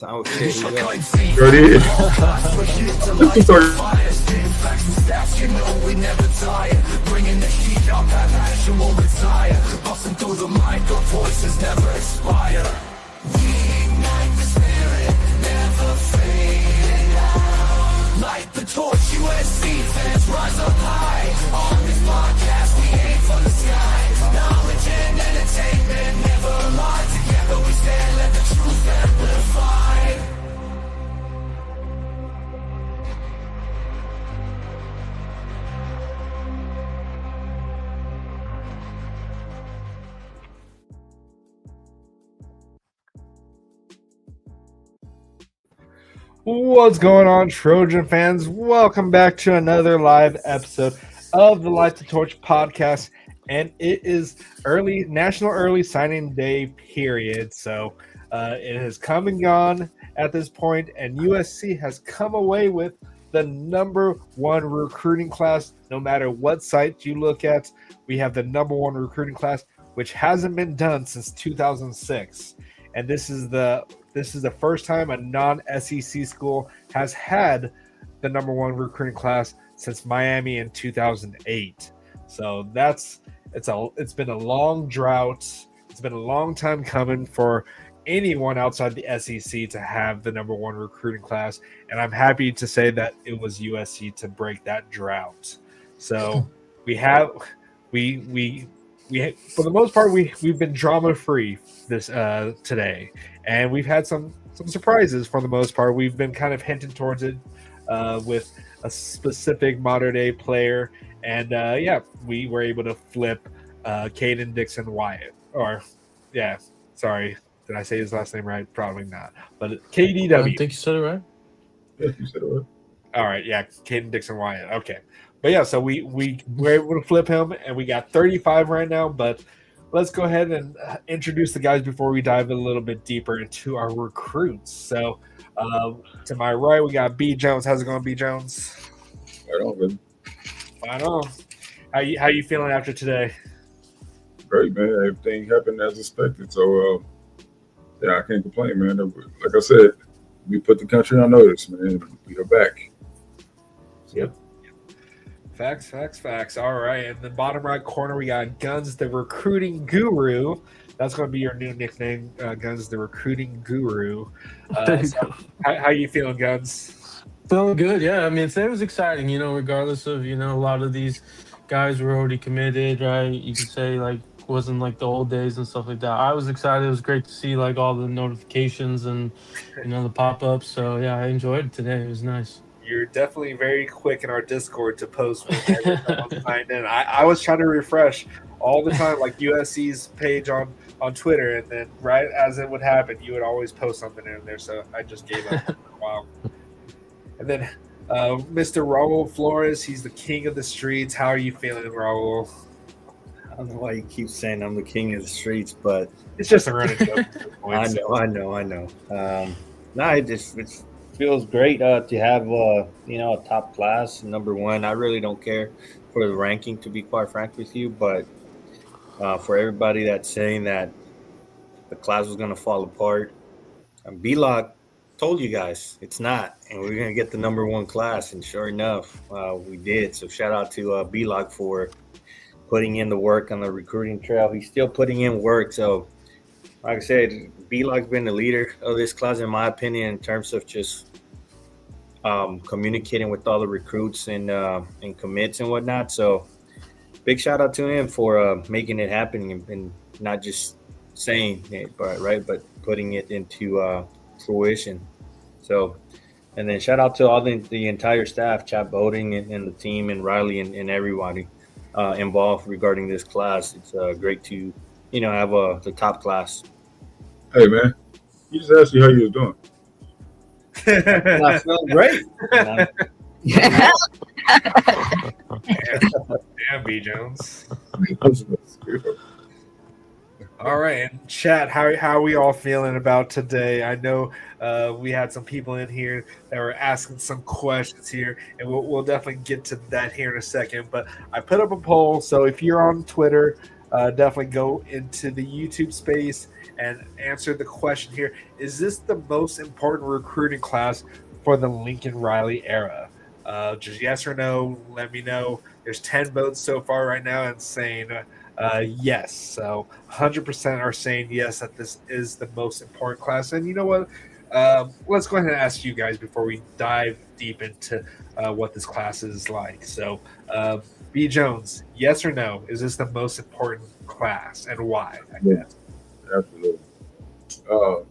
Okay, Ready? What's going on, Trojan fans? Welcome back to another live episode of the Light the Torch podcast. And it is National Early Signing Day period. So it has come and gone at this point, and USC has come away with the number one recruiting class. No matter what site you look at, we have the number one recruiting class, which hasn't been done since 2006. And this is the first time a non-SEC school has had the number one recruiting class since Miami in 2008. So it's been a long drought. It's been a long time coming for anyone outside the SEC to have the number one recruiting class, and I'm happy to say that it was USC to break that drought. So we for the most part we've been drama free this today, and we've had some surprises for the most part. We've been kind of hinting towards it with a specific modern day player, and we were able to flip Caden Dixon Wyatt. Did I say his last name right? Probably not. But KDW. I think you said it right. Yeah, you said it right. All right, yeah, Caden Dixon Wyatt. Okay. But yeah, so we were able to flip him, and we got 35 right now. But let's go ahead and introduce the guys before we dive a little bit deeper into our recruits. So to my right, we got B Jones. How's it going, B Jones? Right on, man. Right on. How you feeling after today? Great, man. Everything happened as expected. So, I can't complain, man. Like I said, we put the country on notice, man. We are back. Yep. Facts. All right. In the bottom right corner, we got Guns, the recruiting guru. That's going to be your new nickname, Guns, the recruiting guru. How you feeling, Guns? Feeling good, yeah. I mean, today was exciting, regardless of, a lot of these guys were already committed, right? You could say, wasn't like the old days and stuff like that. I was excited. It was great to see, all the notifications and, the pop-ups. So, yeah, I enjoyed it today. It was nice. You're definitely very quick in our Discord to post whenever someone signed in. I was trying to refresh all the time, like USC's page on Twitter, and then right as it would happen, you would always post something in there. So I just gave up for a while. And then Mr. Raul Flores, he's the king of the streets. How are you feeling, Raul? I don't know why you keep saying I'm the king of the streets, but it's just a running joke. I know. It feels great to have a top class, number one. I really don't care for the ranking, to be quite frank with you, but for everybody that's saying that the class was going to fall apart, B-Lock told you guys it's not, and we're going to get the number one class, and sure enough, we did. So shout out to B-Lock for putting in the work on the recruiting trail. He's still putting in work. So like I said, B-Lock's been the leader of this class, in my opinion, in terms of just communicating with all the recruits and commits and whatnot. So big shout out to him for making it happen and not just saying it, but putting it into fruition. So, and then shout out to all the entire staff, Chad Bowden and the team, and Riley and everybody involved regarding this class. It's great to have the top class. Hey, man, you just asked you how you was doing. I feel great. Damn, B Jones. All right, and chat, how are we all feeling about today? I know we had some people in here that were asking some questions here, and we'll definitely get to that here in a second. But I put up a poll, so if you're on Twitter, definitely go into the YouTube space and answer the question here. Is this the most important recruiting class for the Lincoln Riley era? Just yes or no, let me know. There's 10 votes so far right now and saying yes. So 100% are saying yes, that this is the most important class. And you know what? Let's go ahead and ask you guys before we dive deep into what this class is like. So, B. Jones, yes or no? Is this the most important class and why? I Yeah, guess. absolutely. Uh,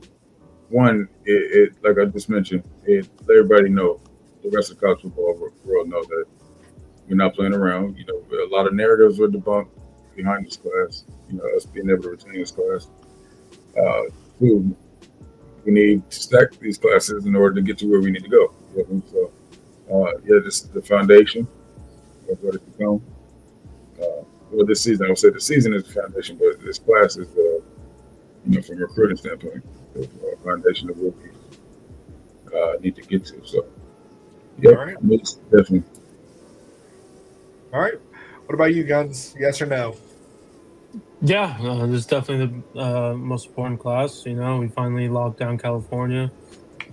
One, it like I just mentioned, it let everybody know, the rest of the college football world know that we're not playing around. You know, a lot of narratives were debunked behind this class. You know, us being able to retain this class. Uh, Two, we need to stack these classes in order to get to where we need to go. You know what I mean? So, yeah, this is the foundation of what it's become. Well, this season, I would say the season is the foundation, but this class is, from a recruiting standpoint, the foundation that we need to get to. So, All yep, right. it's definitely. All right. What about you, Guns? Yes or no? Yeah, this is definitely the most important class. You know, we finally locked down California,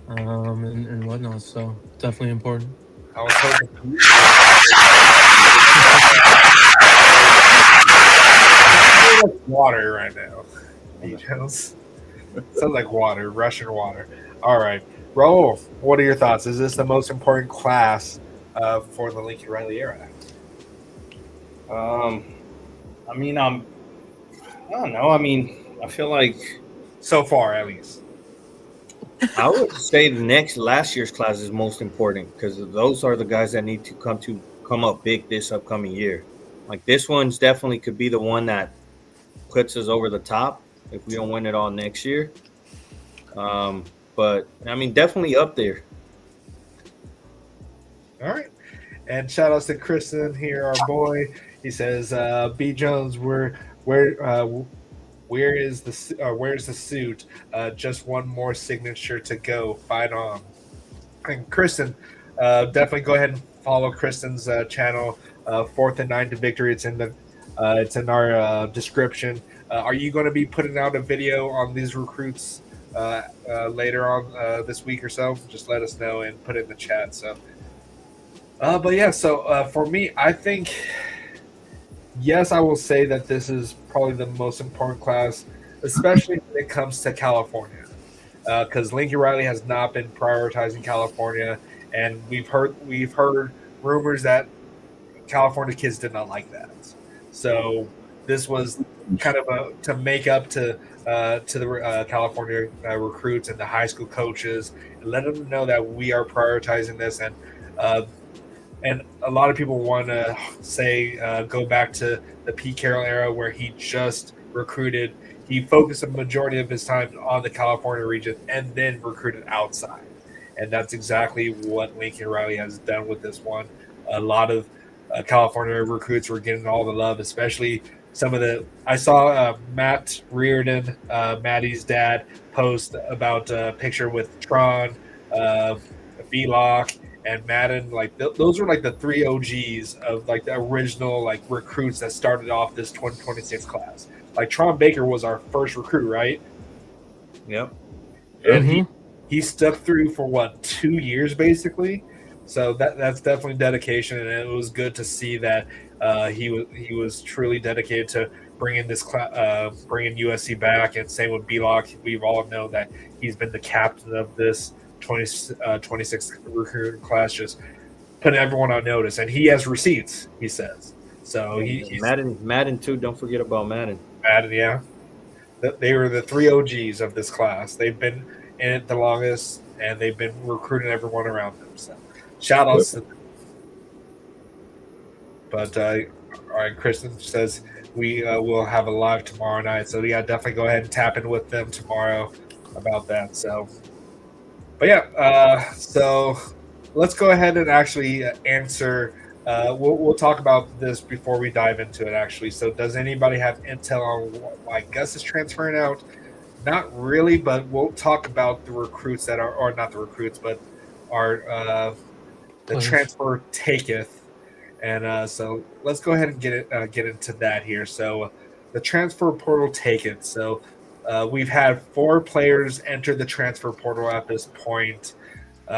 and whatnot. So definitely important. I was hoping water right now. B. Jones. Sounds like water, Russian water. All right. Raul, what are your thoughts? Is this the most important class for the Lincoln Riley era? Um, I mean, I don't know. I mean, I feel like So far, at least. I would say the next last year's class is most important because those are the guys that need to come up big this upcoming year. Like this one's definitely could be the one that puts us over the top if we don't win it all next year. But I mean, definitely up there. All right. And shout outs to Kristen here, our boy. He says, "B Jones, where's the suit? Just one more signature to go. Fight on." And Kristen, definitely go ahead and follow Kristen's channel. Fourth and nine to victory. It's in our description. Are you going to be putting out a video on these recruits later on this week or so? Just let us know and put it in the chat. So. But yeah, so for me, I think yes, I will say that this is probably the most important class, especially when it comes to California, because Lincoln Riley has not been prioritizing California, and we've heard rumors that California kids did not like that. So this was kind of to make up to the California recruits and the high school coaches, and let them know that we are prioritizing this. Uh, and a lot of people want to say go back to the Pete Carroll era where he just recruited. He focused a majority of his time on the California region and then recruited outside. And that's exactly what Lincoln Riley has done with this one. A lot of California recruits were getting all the love, especially some of the. I saw Matt Reardon, Maddie's dad, post about a picture with Tron, Vlock, and Madden. Like those were like the three OGs of like the original like recruits that started off this 2026 class. Like Tron Baker was our first recruit, right? Yep. And Yep. he stuck through for what 2 years basically. So that's definitely dedication, and it was good to see that he was truly dedicated to bringing USC back. And same with Block. We've all known that he's been the captain of this 26 recruiting class, just putting everyone on notice. And he has receipts, he says. So he's Madden too. Don't forget about Madden. mad. Yeah, they were the three OGs of this class. They've been in it the longest, and they've been recruiting everyone around them. So shout outs to them. But all right, Kristen says we will have a live tomorrow night. So yeah, definitely go ahead and tap in with them tomorrow about that. So, but yeah, so let's go ahead and actually answer. We'll talk about this before we dive into it. Actually, so does anybody have intel on why Gus is transferring out? Not really, but we'll talk about the recruits that are, or not the recruits, but are the Players. transfer taketh. And so let's go ahead and get into that here. So the transfer portal taken. So we've had 4 players enter the transfer portal at this point.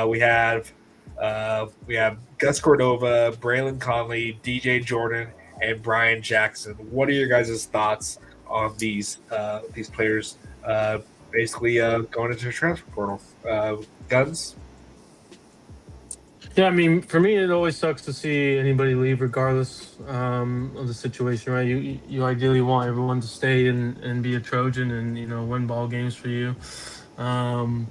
We have Gus Cordova, Braylon Conley, DJ Jordan, and Brian Jackson. What are your guys' thoughts on these players basically going into the transfer portal? Guns? Yeah, I mean, for me, it always sucks to see anybody leave, regardless of the situation, right? You ideally want everyone to stay and be a Trojan and win ball games for you. Um,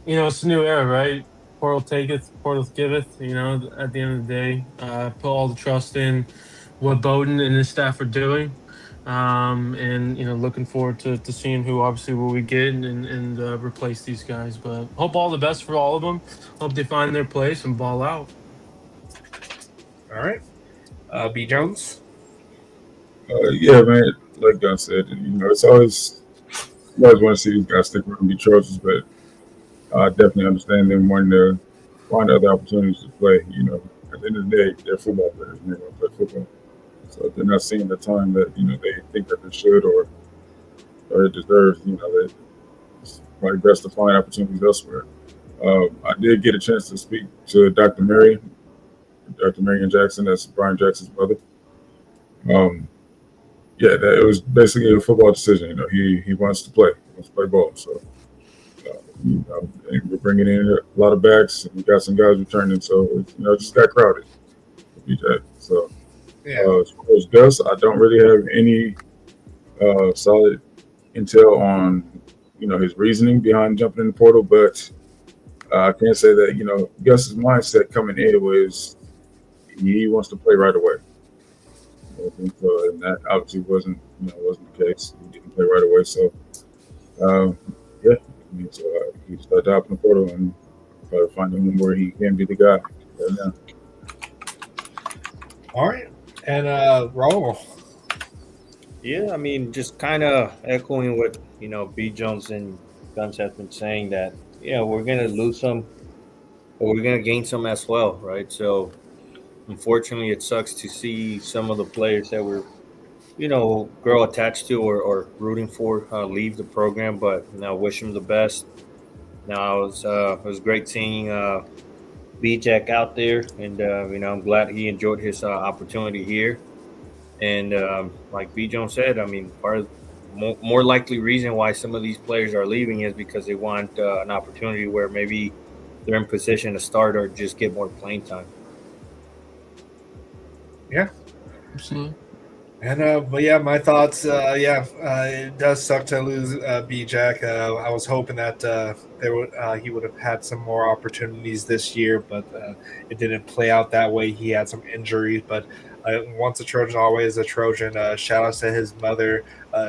it's a new era, right? Portal taketh, portal giveth. At the end of the day, put all the trust in what Bowden and his staff are doing. And looking forward to seeing who obviously will we get and replace these guys. But hope all the best for all of them. Hope they find their place and ball out. All right. B. Jones? Yeah, man. Like Gun said, it's always you always want to see these guys stick around and be Trojans, but I definitely understand them wanting to find other opportunities to play. At the end of the day, they're football players and they want to play football. So if they're not seeing the time that they think that they should or it deserves, they it's probably best to find opportunities elsewhere. I did get a chance to speak to Dr. Marion Jackson. That's Brian Jackson's brother. Um, yeah, it was basically a football decision. He wants to play. He wants to play ball. So and we're bringing in a lot of backs, and we got some guys returning. So it just got crowded. So Yeah. as far as Gus, I don't really have any solid intel on his reasoning behind jumping in the portal, but I can say that Gus's mindset coming in was he wants to play right away. I think so, and that obviously wasn't the case. He didn't play right away, so um, yeah. So he started out in the portal and try to find him where he can be the guy right now. All right. And Raul. Yeah, I mean, just kind of echoing what B. Jones and Guns have been saying that we're gonna lose some, but we're gonna gain some as well, right? So unfortunately, it sucks to see some of the players that we're grow attached to or rooting for leave the program, but wish them the best. Now it was great seeing B Jack out there, and I'm glad he enjoyed his opportunity here. And like B Jones said, I mean, part of more likely reason why some of these players are leaving is because they want an opportunity where maybe they're in position to start or just get more playing time. Yeah. Absolutely. And but yeah, my thoughts. It does suck to lose B Jack. I was hoping that he would have had some more opportunities this year, but it didn't play out that way. He had some injuries, but once a Trojan, always a Trojan. Shout out to his mother.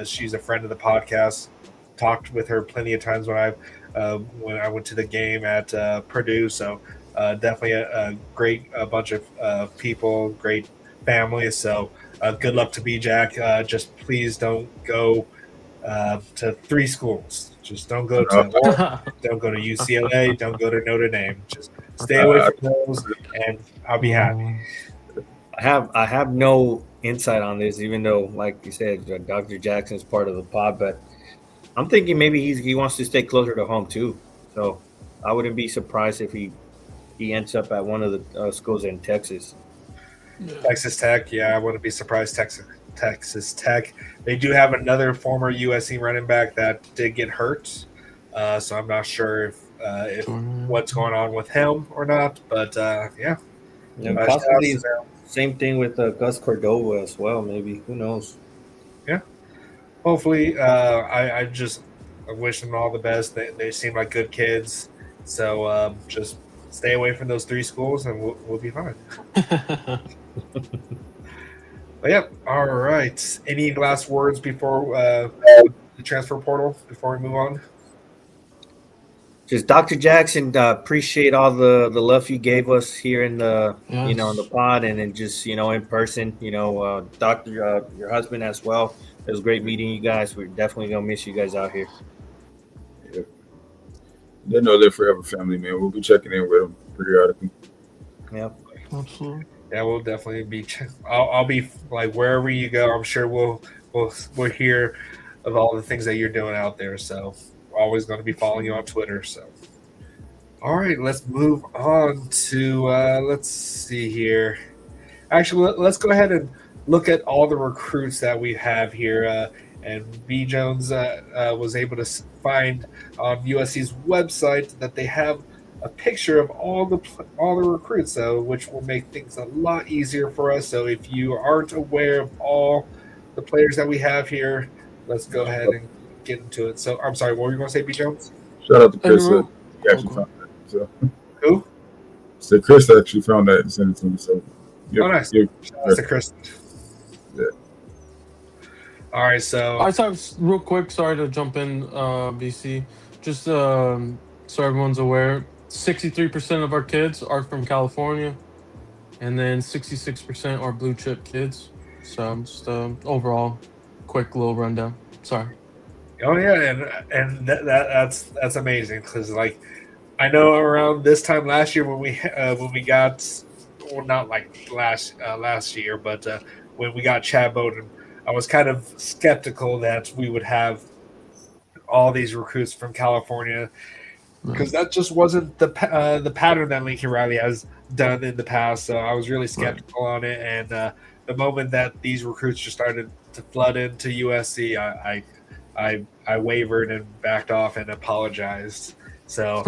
She's a friend of the podcast. Talked with her plenty of times when I went to the game at Purdue. So definitely a great bunch of people, great family. So. Good luck to B Jack. Just please don't go to 3 schools. Just don't go to don't go to UCLA. Don't go to Notre Dame. Just stay away from those, and I'll be happy. I have no insight on this, even though, like you said, Dr. Jackson's part of the pod. But I'm thinking maybe he wants to stay closer to home too. So I wouldn't be surprised if he ends up at one of the schools in Texas. Texas Tech, yeah, I wouldn't be surprised. Texas Tech. They do have another former USC running back that did get hurt, so I'm not sure if what's going on with him or not. But yeah, Possibly same thing with Gus Cordova as well. Maybe, who knows? yeah. Hopefully, I wish them all the best. They seem like good kids, so just stay away from those 3 schools, and we'll be fine. But yeah, all right. Any last words before the transfer portal before we move on? Just Dr. Jackson, appreciate all the love you gave us here in the in the Yes. pod, and then just in person. Doctor, your husband as well. It was great meeting you guys. We're definitely gonna miss you guys out here. Yeah. They know they're forever family, man. We'll be checking in with them periodically. Yeah, Absolutely. Yeah, we'll definitely be. I'll be like wherever you go. I'm sure we'll we'll hear of all the things that you're doing out there. So we're always going to be following you on Twitter. So all right, let's move on to let's see here. Actually, let's go ahead and look at all the recruits that we have here. And B Jones was able to find on USC's website that they have a picture of all the recruits, which will make things a lot easier for us. So if you aren't aware of all the players that we have here, let's go ahead and get into it. So I'm sorry, what were you going to say, B Jones? Shout out to And Chris. He actually found that. So, Who? Chris actually found that and sent it to me. So, Oh, nice. Shout out to Chris. Yeah. All right, so I thought real quick. Sorry to jump in, BC. Just so everyone's aware, 63% of our kids are from California, and then 66% are blue chip kids. So just overall, quick little rundown. Sorry. oh yeah, and that's amazing because like I know around this time last year when we got, well, not like last year, but when we got Chad Bowden, I was kind of skeptical that we would have all these recruits from California because that just wasn't the pattern that Lincoln Riley has done in the past. So I was really skeptical on it, and the moment that these recruits just started to flood into USC, I wavered and backed off and apologized. So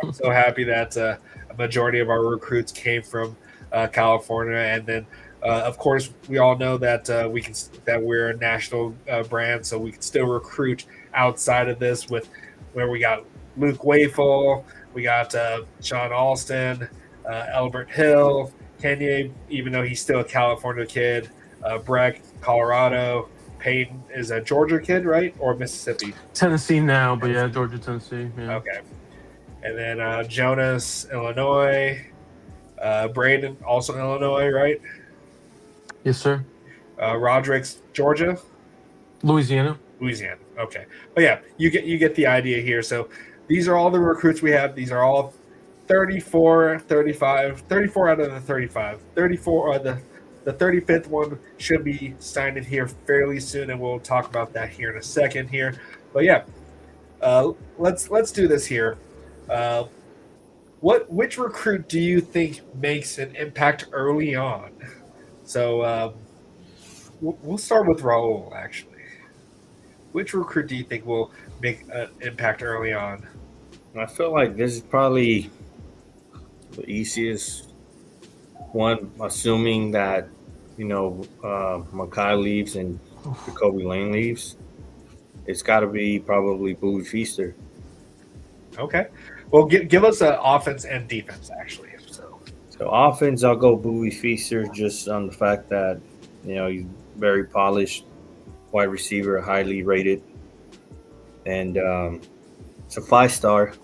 I'm so happy that a majority of our recruits came from California, and then of course we all know that that we're a national brand, so we can still recruit outside of this with where we got Luke Wafel, we got Sean Alston, Albert Hill, Kenya, even though he's still a California kid, Breck, Colorado. Peyton is a Georgia kid, right? Or Mississippi? Tennessee now, but yeah, Georgia, Tennessee. Yeah. Okay. And then Jonas, Illinois. Braden, also Illinois, right? Yes, sir. Roderick's Georgia. Louisiana. Okay. But yeah, you get the idea here. So these are all the recruits we have. These are all 34 out of the 35. 34 the 35th one should be signed in here fairly soon, and we'll talk about that here in a second here. But yeah, let's do this here. Which recruit do you think makes an impact early on? So we'll start with Raul, actually. Which recruit do you think will make an impact early on? I feel like this is probably the easiest one, assuming that Makai leaves and Jacoby Lane leaves. It's got to be probably Bowie Feaster. Okay. Well, give us an offense and defense, actually. So offense, I'll go Bowie Feaster just on the fact that, he's very polished wide receiver, highly rated. And it's a 5-star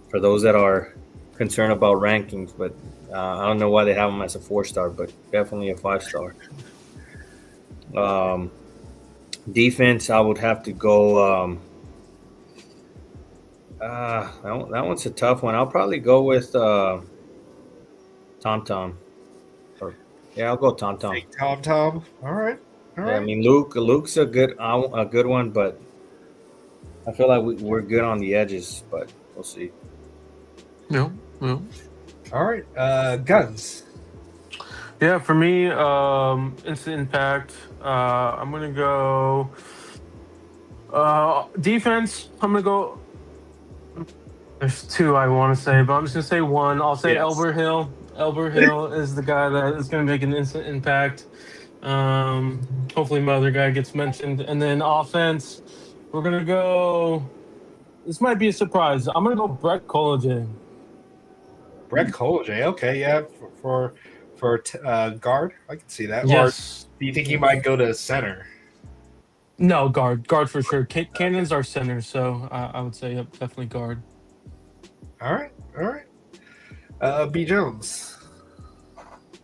for those that are concerned about rankings. But I don't know why they have him as a 4-star, but definitely a 5-star. Defense, I would have to go that one's a tough one. I'll probably go with Tom Tom. I'll go Tom Tom. Tom. All right. Yeah, I mean Luke's a good one, but I feel like we're good on the edges, but we'll see. No. All right. Guns. Yeah, for me, instant impact. I'm gonna go defense. I'm gonna go. There's two I want to say, but I'm just gonna say one. I'll say Albert Hill. Albert Hill is the guy that is gonna make an instant impact. Hopefully, my other guy gets mentioned. And then offense, we're gonna go. This might be a surprise. I'm gonna go Brett Collier. Brett Collier. Okay, yeah, for guard, I can see that. Yes. Or do you think he might go to center? No, guard for sure. Cannon's our center, so I would say definitely guard. All right. B Jones.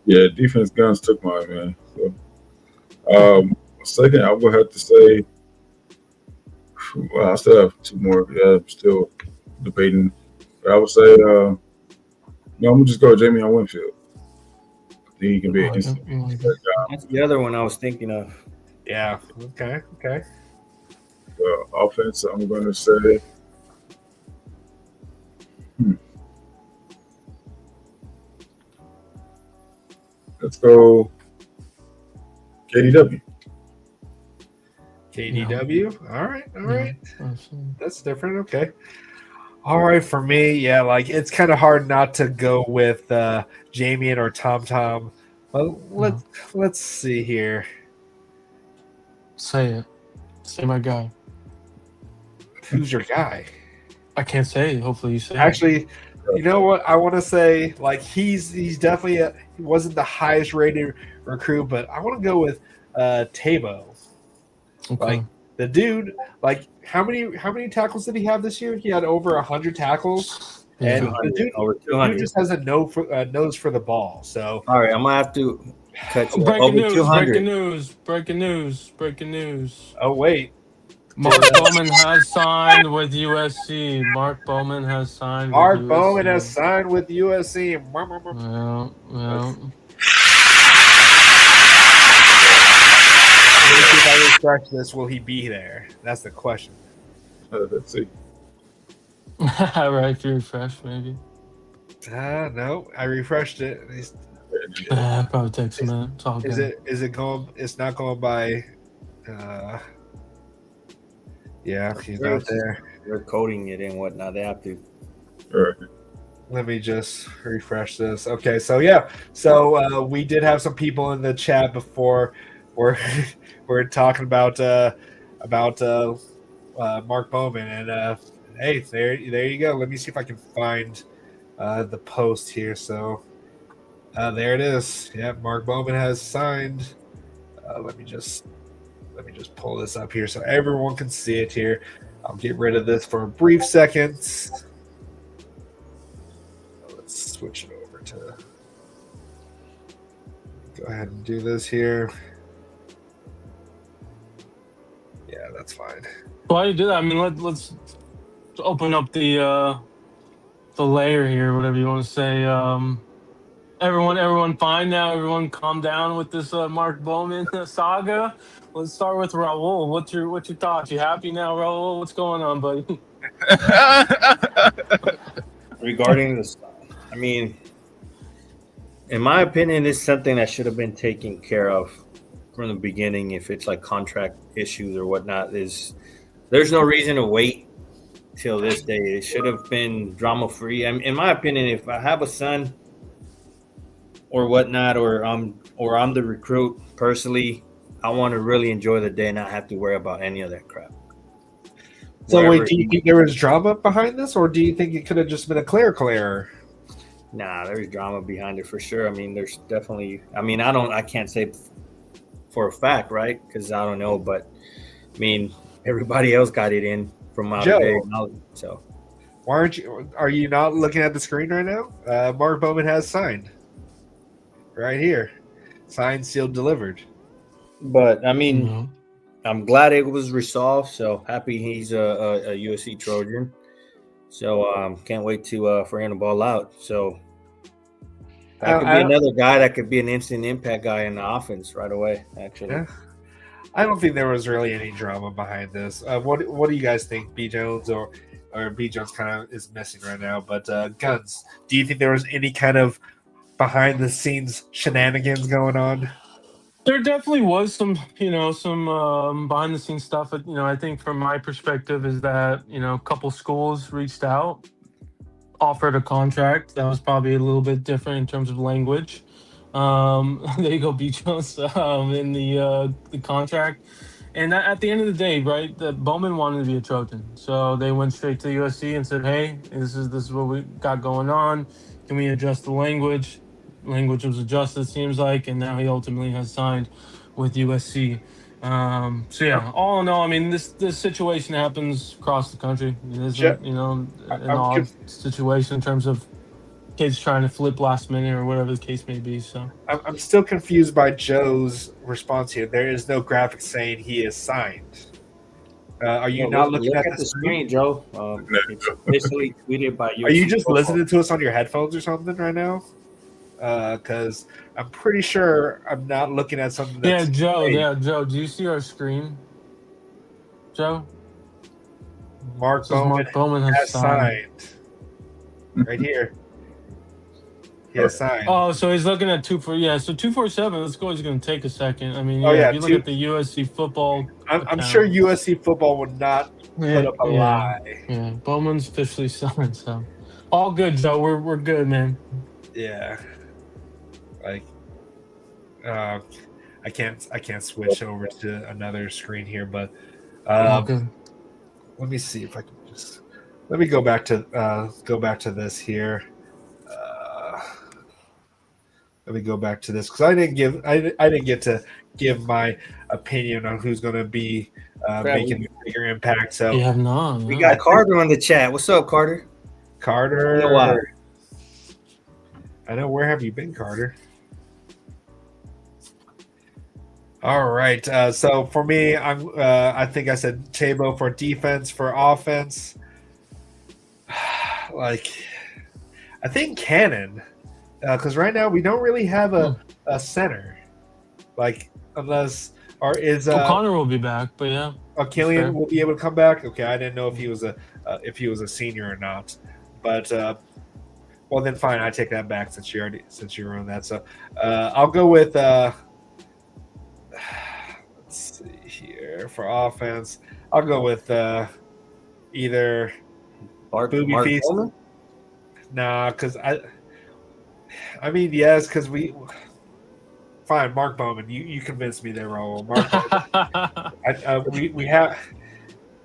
Yeah, defense guns took mine, man. So, second, I would have to say, well, I still have two more. Yeah, I'm still debating, but I would say, I'm gonna just go with Jamie Winfield. I think he can be an instant. That's the other one I was thinking of. Yeah. Okay. Okay. Offense, I'm going to say, hmm, let's go KDW. Yeah, KDW. All right. All yeah, right. absolutely. That's different. Okay. All right. For me, yeah, like it's kind of hard not to go with Jamie or Tom Tom. Well, Yeah. let's see here. Say it. Say my guy. Who's your guy? I can't say it. Hopefully you say it. Actually, you know what? I want to say like he's definitely he wasn't the highest rated recruit, but I want to go with Tabo. Okay. Like the dude, like how many tackles did he have this year? He had over 100 tackles, and Yeah. the 200, dude over the dude 200. just has a nose for the ball. So All right, I'm gonna have to cut you Breaking over news, breaking 200. news, breaking news, breaking news. oh wait, did Mark Bowman has signed with USC. Mark Bowman has signed with Mark Bowman has USC. signed with USC? Well, Let's, well. let me see if I refresh this. Will he be there? That's the question. Let's see. Right, if you refresh, maybe. No, I refreshed it. Probably takes a minute. It's all Is good. it going? It's not going by. Uh, yeah, he's not there. They're coding it and whatnot. They have to. All right. Let me just refresh this. Okay, so yeah, so we did have some people in the chat before. We're we're talking about Mark Bowman, and hey, there you go. Let me see if I can find the post here. So there it is. Yeah, Mark Bowman has signed. Let me just pull this up here so everyone can see it here. I'll get rid of this for a brief second. Let's switch it over to. Go ahead and do this here. Yeah, that's fine. While you do that, I mean, let's open up the layer here, whatever you want to say. Everyone fine now? Everyone calm down with this Mark Bowman saga? Let's start with Raul. What's your thoughts? You happy now, Raul? What's going on, buddy? Regarding this, I mean, in my opinion, it's something that should have been taken care of from the beginning. If it's like contract issues or whatnot, there's no reason to wait till this day. It should have been drama free. I mean, in my opinion, if I have a son or whatnot, or I'm the recruit personally, I want to really enjoy the day and not have to worry about any of that crap. So wait, Wherever do you he- think there was drama behind this, or do you think it could have just been a clerical error? Nah, there's drama behind it for sure. I mean, there's definitely. I mean, I can't say for a fact, right? Because I don't know, but I mean, everybody else got it in from out of Joe. their knowledge. So Why aren't you? Are you not looking at the screen right now? Mark Bowman has signed. Right here, signed, sealed, delivered. but I mean, No. I'm glad it was resolved. So happy he's a USC Trojan. So can't wait to for him to ball out. So that could be another guy that could be an instant impact guy in the offense right away. Actually, Yeah. I don't think there was really any drama behind this. What do you guys think? B Jones or B Jones kind of is missing right now. But Guns, do you think there was any kind of behind the scenes shenanigans going on? There definitely was some behind the scenes stuff. But, I think from my perspective is that, a couple schools reached out, offered a contract that was probably a little bit different in terms of language. There you go, Beach House, in the contract. And at the end of the day, right, the Bowman wanted to be a Trojan, so they went straight to USC and said, "Hey, this is what we got going on. Can we adjust the language?" Language was adjusted, it seems like, and now he ultimately has signed with USC. So yeah, all in all, I mean, this situation happens across the country. It Je- isn't, an I'm odd conf- situation in terms of kids trying to flip last minute or whatever the case may be. So I'm still confused by Joe's response here. There is no graphic saying he is signed. Are you not looking look at at the the screen? screen, Joe. It's officially tweeted by USC Are you just football. listening to us on your headphones or something right now? because I'm pretty sure I'm not looking at something Yeah, that's Joe. fake. Yeah, Joe. Do you see our screen, Joe? It Mark says Bowman Mark Bowman has has signed. signed right here. He has signed. Oh, so he's looking at 247. Let's go. He's going to take a second. I mean, Oh yeah. yeah, If you look two. at the USC football I'm sure account, USC football would not put yeah, up a yeah, lie. yeah. Bowman's officially signed. So, all good, Joe. We're good, man. Yeah, like uh, I can't switch over to another screen here, but All um, good. let me see if I can just let me go back to this here. Uh, Let me go back to this because I didn't get to give my opinion on who's going to be Crap, making a bigger impact. So You have not, we I got no. think Carter on the chat. What's up, Carter? Been a while. Carter. I know, where have you been, Carter? All right. So for me, I think I said Tabo for defense. For offense, like I think Cannon, because right now we don't really have Hmm. a center, like unless or is O'Connor will be back, but yeah, that's Killian fair. will be able to come back. Okay, I didn't know if he was a senior or not, but well then fine, I take that back since you were on that. So I'll go with let's see here for offense. I'll go with either Booby Mark Feast. Bowman? Nah, because I mean yes, because fine, Mark Bowman. You convinced me there, Raul. Mark Bowman.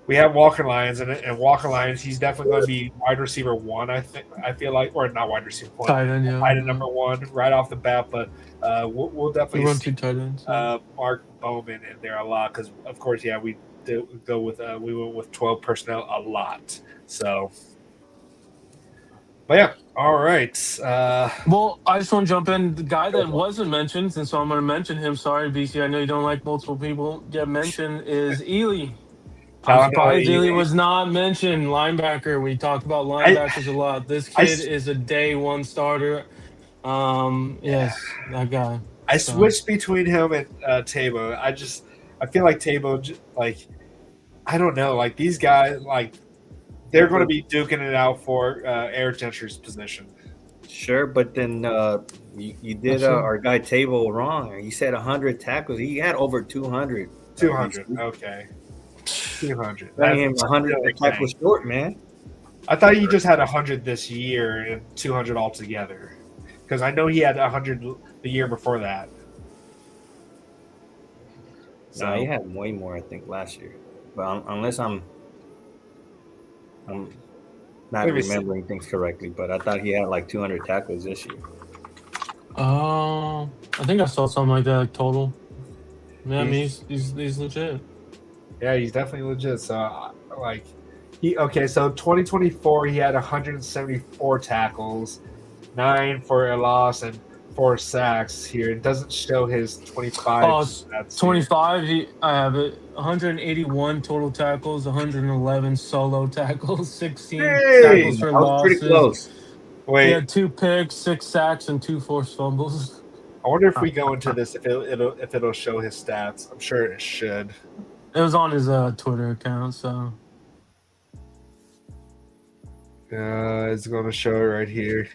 We have Walker Lyons and Walker Lyons. He's definitely going to be wide receiver one. I feel like, or not wide receiver one, Tight end, yeah, tight end yeah. number one right off the bat. But we'll We definitely run see two tight ends. Yeah. Mark Bowman in there a lot because, of course, yeah, we went with 12 personnel a lot. So, but yeah, all right. Well, I just want to jump in. The guy that wasn't mentioned, and so I'm going to mention him. Sorry, BC. I know you don't like multiple people get mentioned. Is Ely? I'm Talanoa surprised Ely Ely. was not mentioned. Linebacker. We talked about I, linebackers a lot. This I, kid is a day one starter. Yes, that guy. I So switched between him and Tabo. I feel like Tabo, like, I don't know, like these guys, like they're going to be duking it out for Eric Gentry's position. Sure, but then you did absolutely. our guy Table wrong. You said 100 tackles. He had over 200. 200. Okay. 200. Running him That's 100 still tackles insane. short, man. I thought he just had 100 this year and 200 altogether. Because I know he had 100 the year before that. No, he So, had way more, I think, last year. But unless I'm not let me see. remembering things correctly, but I thought he had like 200 tackles this year. I think I saw something like that, like total. Yeah, I mean He's, he's legit. yeah, he's definitely legit. So, like, so 2024, he had 174 tackles, 9 for a loss, and 4 sacks here. It doesn't show his 25 Oh, stats here. 25. I have it. 181 total tackles, 111 solo tackles, 16 Hey! tackles for I was pretty losses. close. He Wait, had 2 picks, 6 sacks, and 2 forced fumbles. I wonder if we go into this if it'll show his stats. I'm sure it should. It was on his Twitter account, so It's going to show it right here.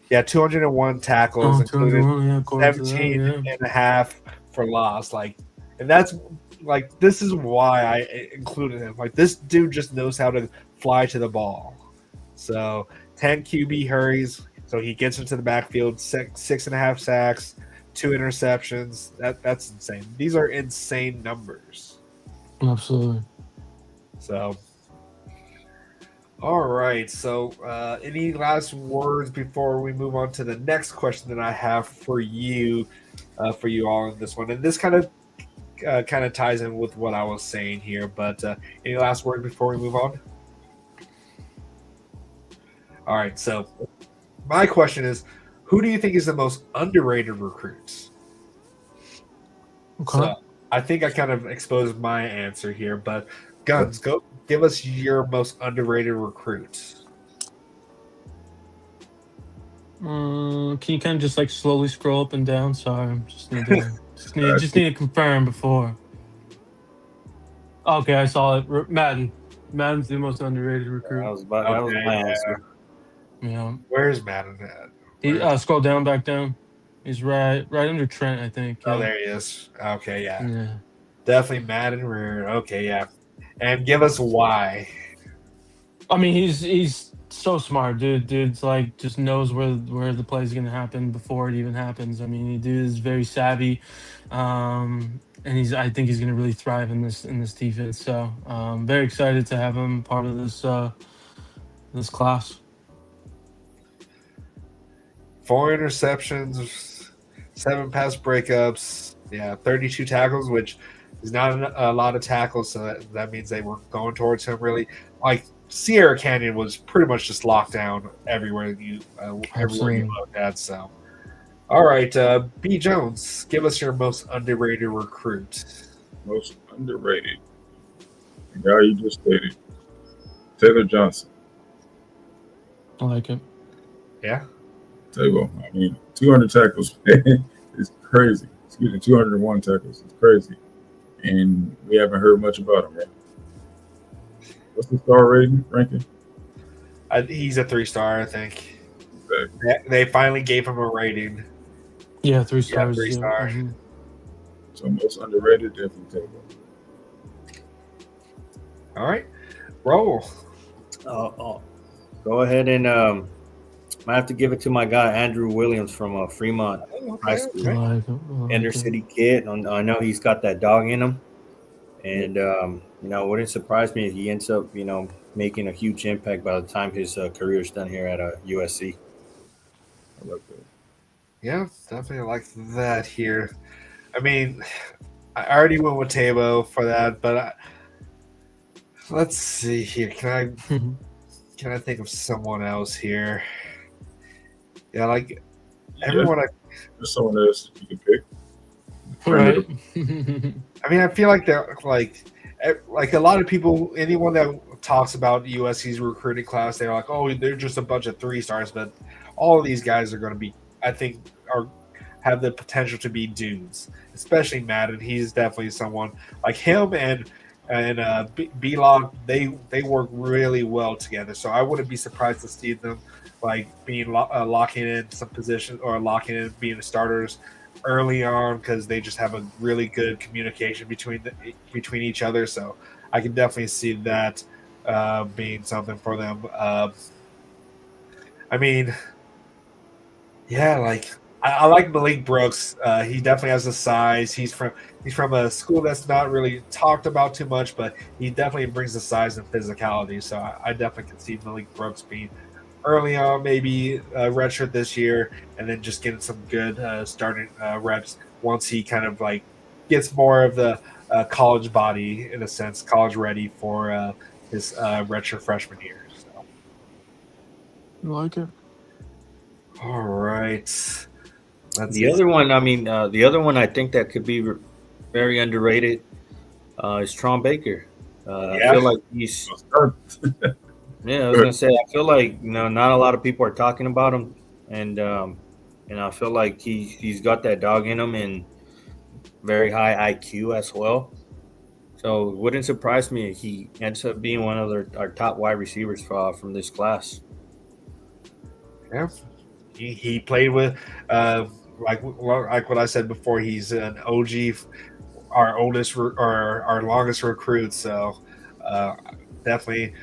Yeah, 201 tackles, oh, including 201, yeah, according to that, 17 yeah. and a half for loss. Like, and that's like this is why I included him. Like, this dude just knows how to fly to the ball. So 10 QB hurries, so he gets into the backfield, 6.5 sacks, 2 interceptions. That's insane. These are insane numbers. Absolutely. So, all right. So, any last words before we move on to the next question that I have for you all in this one? And this kind of ties in with what I was saying here. But any last words before we move on? All right. So, my question is, who do you think is the most underrated recruits? Okay. So, I think I kind of exposed my answer here, but Guns, go give us your most underrated recruits. Can you kind of just like slowly scroll up and down? Sorry, I'm just need to confirm before. Okay, I saw it. Madden. Madden's the most underrated recruit. That was Okay, my yeah. answer. Yeah. Where's Madden at? He Where's scroll down, back down. He's right under Trent, I think. Oh, Yeah. there he is. Okay, yeah. Yeah. Definitely Madden. Okay, yeah. And give us why. I mean, he's so smart, dude. Dude's like just knows where the play is gonna happen before it even happens. I mean, dude is very savvy, and I think he's gonna really thrive in this defense. So, very excited to have him part of this class. 4 interceptions, 7 pass breakups, yeah, 32 tackles, which is not a lot of tackles. So that means they were going towards him really. Like Sierra Canyon was pretty much just locked down everywhere everywhere you Absolutely. looked at. So, all right, B Jones, give us your most underrated recruit. Most underrated. The guy you just stated, Taylor Johnson. I like it. Yeah, Table. I mean, 200 tackles is crazy. Excuse me, 201 tackles. It's crazy. And we haven't heard much about him, right? What's the star rating ranking? he's a 3-star, I think. Exactly. They finally gave him a rating. Yeah, 3 Yeah, stars. 3-star. Mhm. So most underrated, definitely Table. All right, roll. Go ahead and I have to give it to my guy Andrew Williams from Fremont High Okay, School. I okay. like it. I Inner like it. city kid. I know he's got that dog in him, and it wouldn't surprise me if he ends up making a huge impact by the time his career is done here at USC. I like that. Yeah, definitely like that here. I mean, I already went with Tabo for that, but let's see here. Can I think of someone else here? Yeah, like Yeah, everyone. there's someone else you can pick. Right. I mean, I feel like they're like a lot of people. Anyone that talks about USC's recruiting class, they're like, oh, they're just a bunch of 3-stars. But all of these guys are going to be, I think, are have the potential to be dudes. Especially Madden. He's definitely someone like him and B-Lock. They work really well together. So I wouldn't be surprised to see them like being locking in some positions or locking in being the starters early on because they just have a really good communication between each other. So I can definitely see that being something for them. I mean, yeah, like I like Malik Brooks. He definitely has the size. He's from a school that's not really talked about too much, but he definitely brings the size and physicality. So I definitely can see Malik Brooks being early on, maybe redshirt this year, and then just getting some good starting reps once he kind of like gets more of the college body in a sense, college ready for his redshirt freshman year. So, I like it. all right, let's The other one, the other one I think that could be very underrated is Tron Baker. I Yeah. feel like he's Start. yeah. I was gonna say I feel like not a lot of people are talking about him, and I feel like he's got that dog in him and very high IQ as well. So it wouldn't surprise me if he ends up being one of our top wide receivers from this class. Yeah, he played with like what I said before. He's an OG, our oldest or our longest recruit. So definitely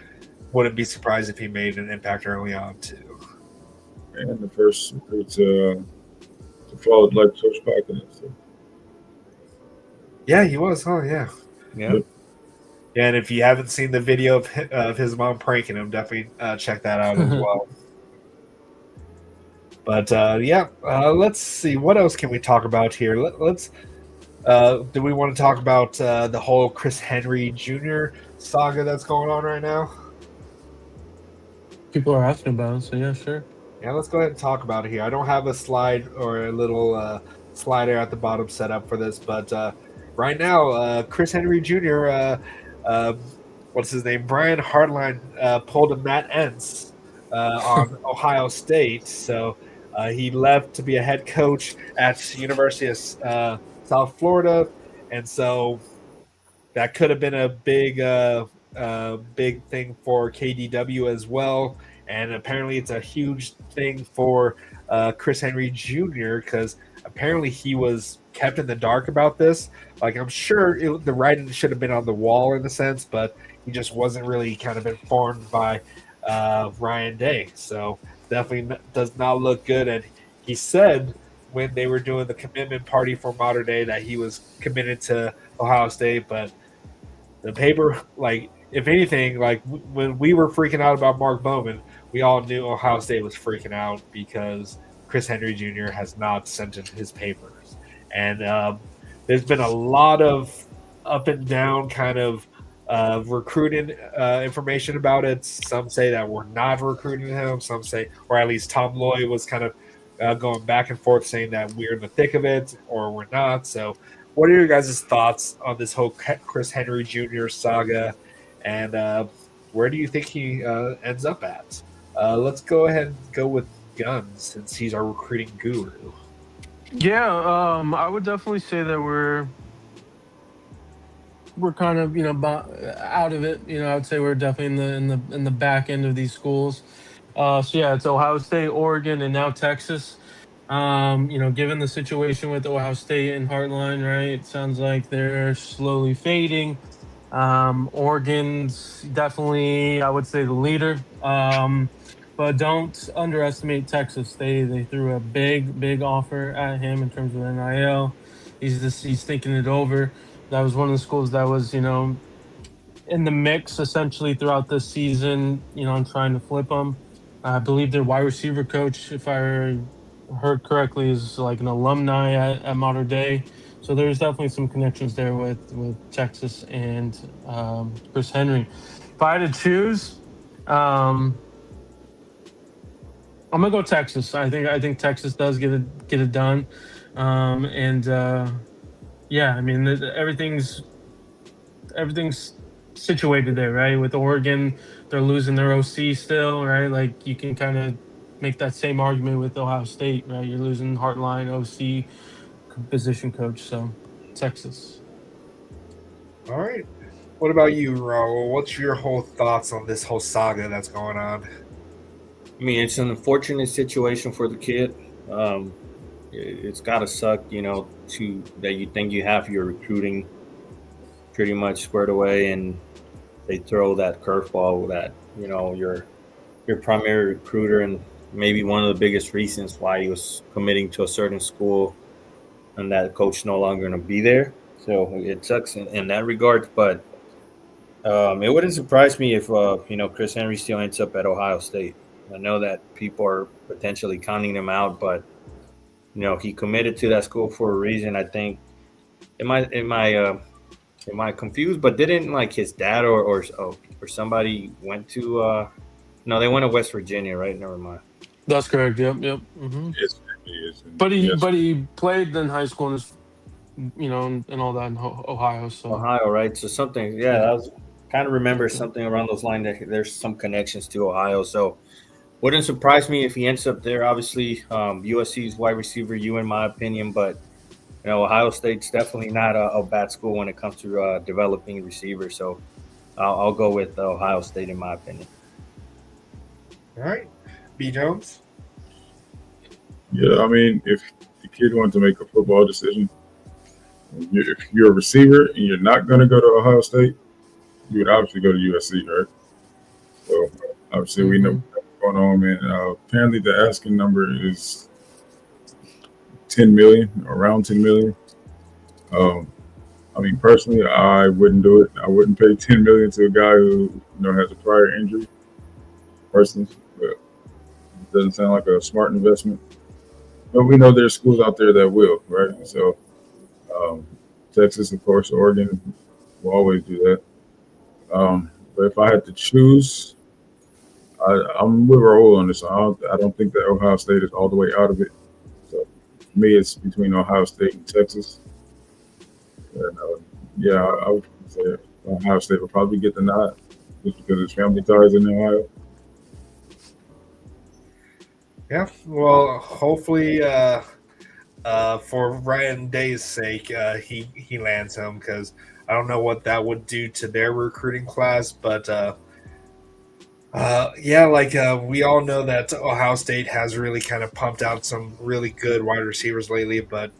wouldn't be surprised if he made an impact early on too. And the first recruit to follow like Coach Parker. So, Yeah, he was. Oh yeah. Yeah. yep. Yeah, and if you haven't seen the video of his mom pranking him, definitely check that out as well. But let's see. What else can we talk about here? Let's. Do we want to talk about the whole Chris Henry Jr. saga that's going on right now? People are asking about it, so yeah, sure. Yeah, let's go ahead and talk about it here. I don't have a slide or a little slider at the bottom set up for this, but right now, Chris Henry Jr. What's his name? Brian Hardline pulled a Matt Entz on Ohio State. So He left to be a head coach at University of South Florida, and so that could have been a big thing for KDW as well. And apparently, it's a huge thing for Chris Henry Jr. because apparently he was kept in the dark about this. Like I'm sure the writing should have been on the wall in a sense, but he just wasn't really kind of informed by Ryan Day. So definitely does not look good. And he said when they were doing the commitment party for Modern Day that he was committed to Ohio State, but the paper, like, if anything, like when we were freaking out about Mark Bowman, we all knew Ohio State was freaking out because Chris Henry Jr. has not sent in his papers. And there's been a lot of up and down kind of recruiting information about it. Some say that we're not recruiting him. Some say, or at least Tom Loy was kind of going back and forth saying that we're in the thick of it or we're not. So what are your guys' thoughts on this whole Chris Henry Jr. saga, and where do you think he ends up at? Let's go ahead and go with Guns since he's our recruiting guru. Yeah, I would definitely say that we're kind of out of it. I would say we're definitely in the back end of these schools. So yeah, it's Ohio State, Oregon, and now Texas. Given the situation with Ohio State and Heartline, right? It sounds like they're slowly fading. Oregon's definitely, I would say, the leader. But don't underestimate Texas. They threw a big offer at him in terms of NIL. He's thinking it over. That was one of the schools that was in the mix essentially throughout this season. I'm trying to flip him. I believe their wide receiver coach, if I heard correctly, is like an alumni at Modern Day. So there's definitely some connections there with Texas and Chris Henry. If I had to choose, I'm gonna go Texas. I think Texas does get it done, and yeah, I mean everything's situated there, right? With Oregon, they're losing their OC still, right? Like you can kind of make that same argument with Ohio State, right? You're losing Heartline OC position coach, so Texas. All right. What about you, Raul? What's your whole thoughts on this whole saga that's going on? I mean, it's an unfortunate situation for the kid. It's got to suck, to that you think you have your recruiting pretty much squared away, and they throw that curveball that your primary recruiter and maybe one of the biggest reasons why he was committing to a certain school, and that coach no longer going to be there. So it sucks in that regard, but it wouldn't surprise me if Chris Henry still ends up at Ohio State. I know that people are potentially counting him out, but he committed to that school for a reason. I think am I confused? But didn't like his dad or somebody went to no, they went to West Virginia, right? Never mind. That's correct. Yep. Yes, it is. And But he yes, but he played in high school and all that in Ohio. So Ohio, right? So something, yeah, yeah. I was kind of remember something around those lines that there's some connections to Ohio. So wouldn't surprise me if he ends up there. Obviously, USC's wide receiver, you in my opinion, but Ohio State's definitely not a bad school when it comes to developing receivers. So I'll go with Ohio State in my opinion. All right. B. Jones? yeah. I mean, if the kid wanted to make a football decision, if you're a receiver and you're not going to go to Ohio State, you would obviously go to USC, right? So obviously we know hmm what's going on, man. Apparently the asking number is 10 million, around 10 million. Um, I mean, personally, I wouldn't do it. I wouldn't pay 10 million to a guy who has a prior injury. Personally, but it doesn't sound like a smart investment. But we know there's schools out there that will, right? So um, Texas, of course, Oregon will always do that. But if I had to choose, I'm with Raul on this. I don't think that Ohio State is all the way out of it. So for me, it's between Ohio State and Texas. And yeah, I would say Ohio State will probably get the nod just because his family ties in Ohio. Yeah. Well, hopefully, for Ryan Day's sake, he lands him because I don't know what that would do to their recruiting class, but yeah, like we all know that Ohio State has really kind of pumped out some really good wide receivers lately, but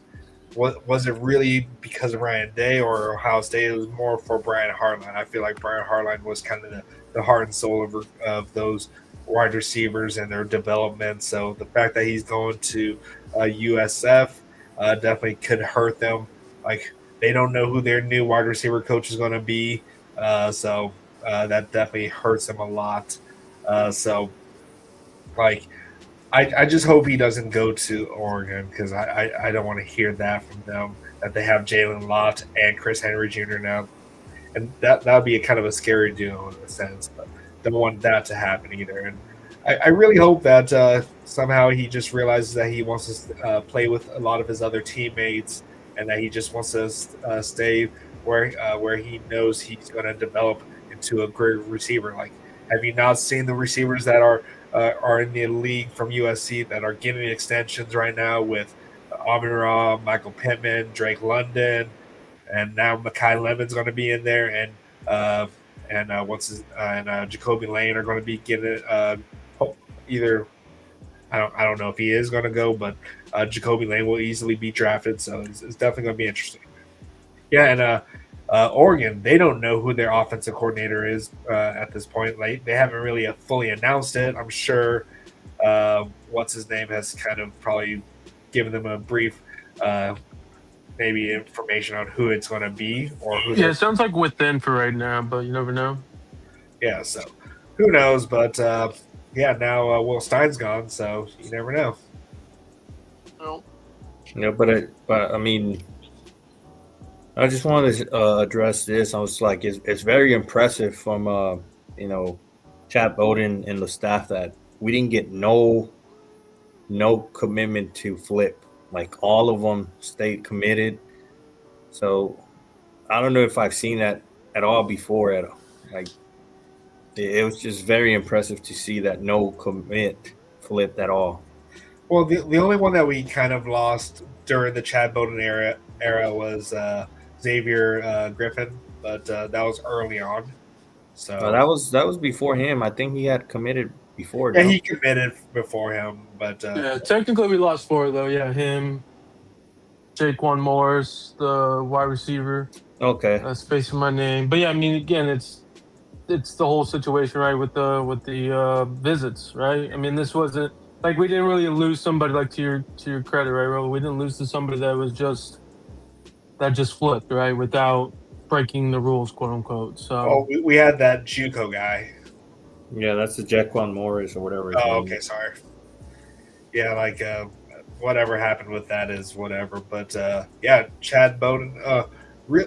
what was it really because of Ryan Day or Ohio State? It was more for Brian Hartline. I feel like Brian Hartline was kind of the heart and soul of those wide receivers and their development. So the fact that he's going to USF definitely could hurt them. Like they don't know who their new wide receiver coach is going to be, so that definitely hurts them a lot. So like I just hope he doesn't go to Oregon because I don't want to hear that from them that they have Jalen Lott and Chris Henry Jr. now, and that would be a kind of a scary duo in a sense, but don't want that to happen either. And I really hope that somehow he just realizes that he wants to play with a lot of his other teammates and that he just wants to stay where he knows he's going to develop into a great receiver. Like, have you not seen the receivers that are in the league from USC that are getting extensions right now with Amon Ra, Michael Pittman, Drake London, and now Makai Lemon's going to be in there, uh, and Jacoby Lane are going to be getting either. I don't know if he is going to go, but Jacoby Lane will easily be drafted, so it's definitely going to be interesting. Yeah, and Oregon, they don't know who their offensive coordinator is at this point. Like they haven't really fully announced it. I'm sure what's his name has kind of probably given them a brief, uh, maybe information on who it's going to be or who Yeah, they're. it sounds like within for right now, but you never know. Yeah, so who knows? But yeah, now Will Stein's gone, so you never know. Well, But I mean, I just wanted to address this. I was like, it's very impressive from you know, Chad Bowden and the staff that we didn't get no commitment to flip. Like all of them stayed committed. So I don't know if I've seen that at all before. At like it was just very impressive to see that no commit flipped at all. Well, the only one that we kind of lost during the Chad Bowden era was Xavier Griffin, but that was early on. No, So that was before him. I think he had committed before. yeah, No, he committed before him, but yeah, technically we lost four though. Yeah, him, Jaquan Morris, the wide receiver. okay, That's facing my name. But yeah, I mean, again, it's the whole situation, right? With the visits, right? I mean, this wasn't like we didn't really lose somebody like to your credit, right, Ro? We didn't lose to somebody that just flipped, right, without breaking the rules, quote unquote. oh, So we had that JUCO guy. yeah, that's the Jaquan Morris or whatever his Oh, name okay, is. sorry. Yeah, like whatever happened with that is whatever. But yeah, Chad Bowden.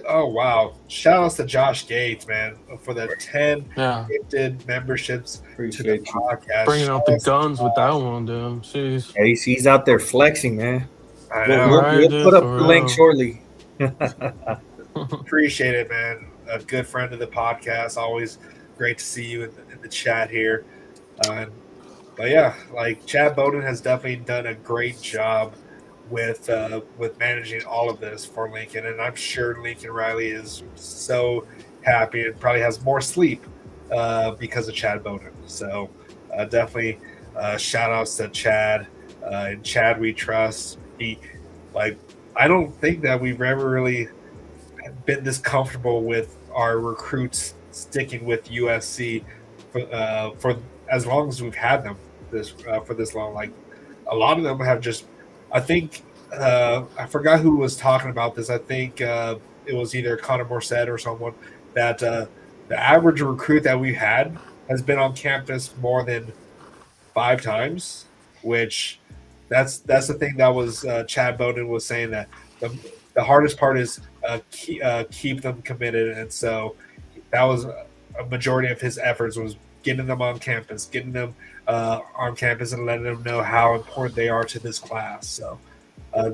Oh wow! Shout outs to Josh Gates, man, for the 10 yeah, gifted memberships to the Appreciate you. podcast. bringing Shout out the outs to guns with that Josh. one, dude. Jeez. Yeah, he's out there flexing, man. I We'll, know. we'll, Right, we'll dude, put up for the link real. shortly. Appreciate it, man. A good friend of the podcast. Always great to see you in the chat here. Uh, but yeah, like Chad Bowden has definitely done a great job with managing all of this for Lincoln, and I'm sure Lincoln Riley is so happy and probably has more sleep because of Chad Bowden. So definitely shout outs to Chad and Chad we trust. He like I don't think that we've ever really been this comfortable with our recruits sticking with USC for as long as we've had them this for this long. Like a lot of them have just, I think I forgot who was talking about this. I think it was either Connor Morset or someone that the average recruit that we've had has been on campus more than 5 times, which that's the thing that was Chad Bowden was saying that the hardest part is keep them committed, and so that was a majority of his efforts was getting them on campus, and letting them know how important they are to this class. So uh,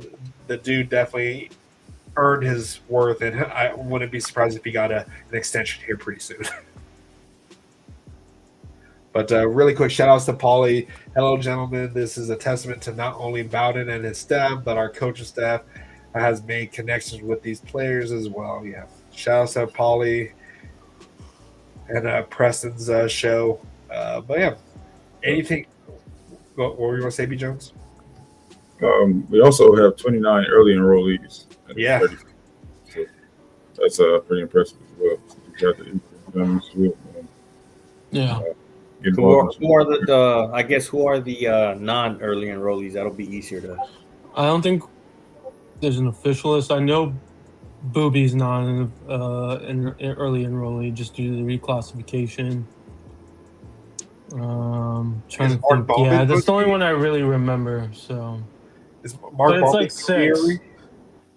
the dude definitely earned his worth, and I wouldn't be surprised if he got an extension here pretty soon. But really quick shout outs to Paulie. Hello, gentlemen. This is a testament to not only Bowden and his staff, but our coaching staff has made connections with these players as well. Yeah. Shout outs to Paulie and Preston's show. But yeah, anything. What were you going to say, B. Jones? We also have 29 early enrollees. Yeah. 30. So that's pretty impressive as well. You got the Yeah. Who are the I guess who are the non-early enrollees? That'll be easier to. I don't think there's an official list. I know Booby's not an early enrollee just due to the reclassification. Trying Is to Mark think. Bowman Yeah, that's the going only to be- one I really remember. So, Is Mark but it's Bowman like going to be 6. early?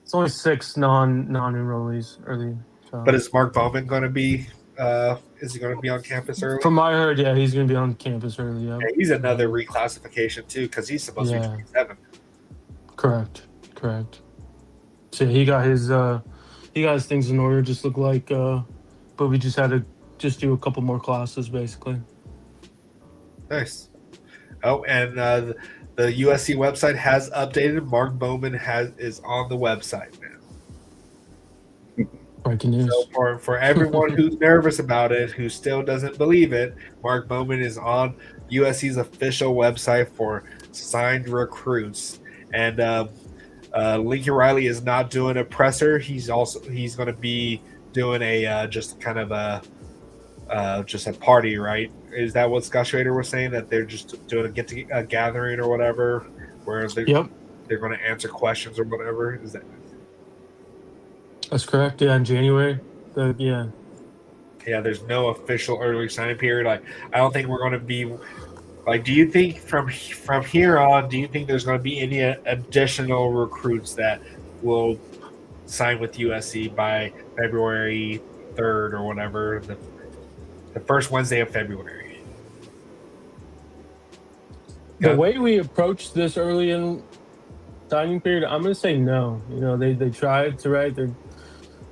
It's only 6 non-enrollees early. So. But is Mark Bowman going to be? Is he going to be on campus early? From what I heard, yeah, he's going to be on campus early. Yeah. Yeah, he's another reclassification too because he's supposed to be 27. Correct. So he got his things in order. Just looked like, but we just had to just do a couple more classes basically. Nice. Oh, and the USC website has updated. Mark Bowman is on the website now. Breaking news. So for everyone who's nervous about it, who still doesn't believe it, Mark Bowman is on USC's official website for signed recruits. And Lincoln Riley is not doing a presser. He's going to be doing a just kind of a party, right? Is that what Scott Schrader was saying, that they're just doing a gathering or whatever, where they're going to answer questions or whatever? Is that? That's correct. Yeah, in January. Yeah, there's no official early signing period. I don't think we're going to be do you think from here on, do you think there's going to be any additional recruits that will sign with USC by February 3rd or whatever, the first Wednesday of February? The way we approach this early in signing period, I'm going to say no. You know, they tried to, right? They're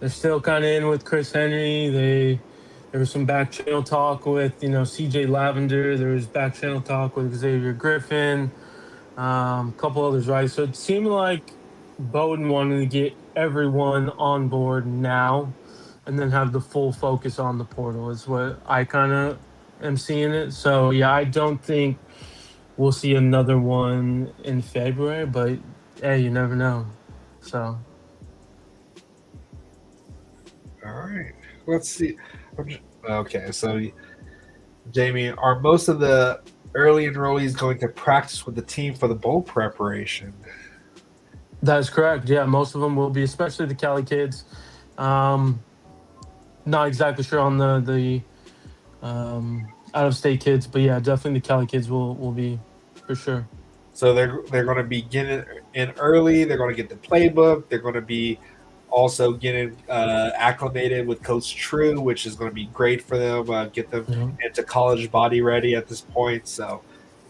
still kind of in with Chris Henry. There was some back channel talk with, CJ Lavender. There was back channel talk with Xavier Griffin, a couple others, right? So it seemed like Bowden wanted to get everyone on board now and then have the full focus on the portal is what I kind of am seeing it. So, yeah, I don't think we'll see another one in February, but, hey, you never know. So... All right. Let's see. Okay, so Jamie, are most of the early enrollees going to practice with the team for the bowl preparation? That is correct. Yeah, most of them will be, especially the Cali kids. Not exactly sure on the out-of-state kids, but yeah, definitely the Cali kids will be for sure. So they're going to be getting in early. They're going to get the playbook. They're going to be also getting acclimated with Coach True, which is going to be great for them. Get them into college body ready at this point. So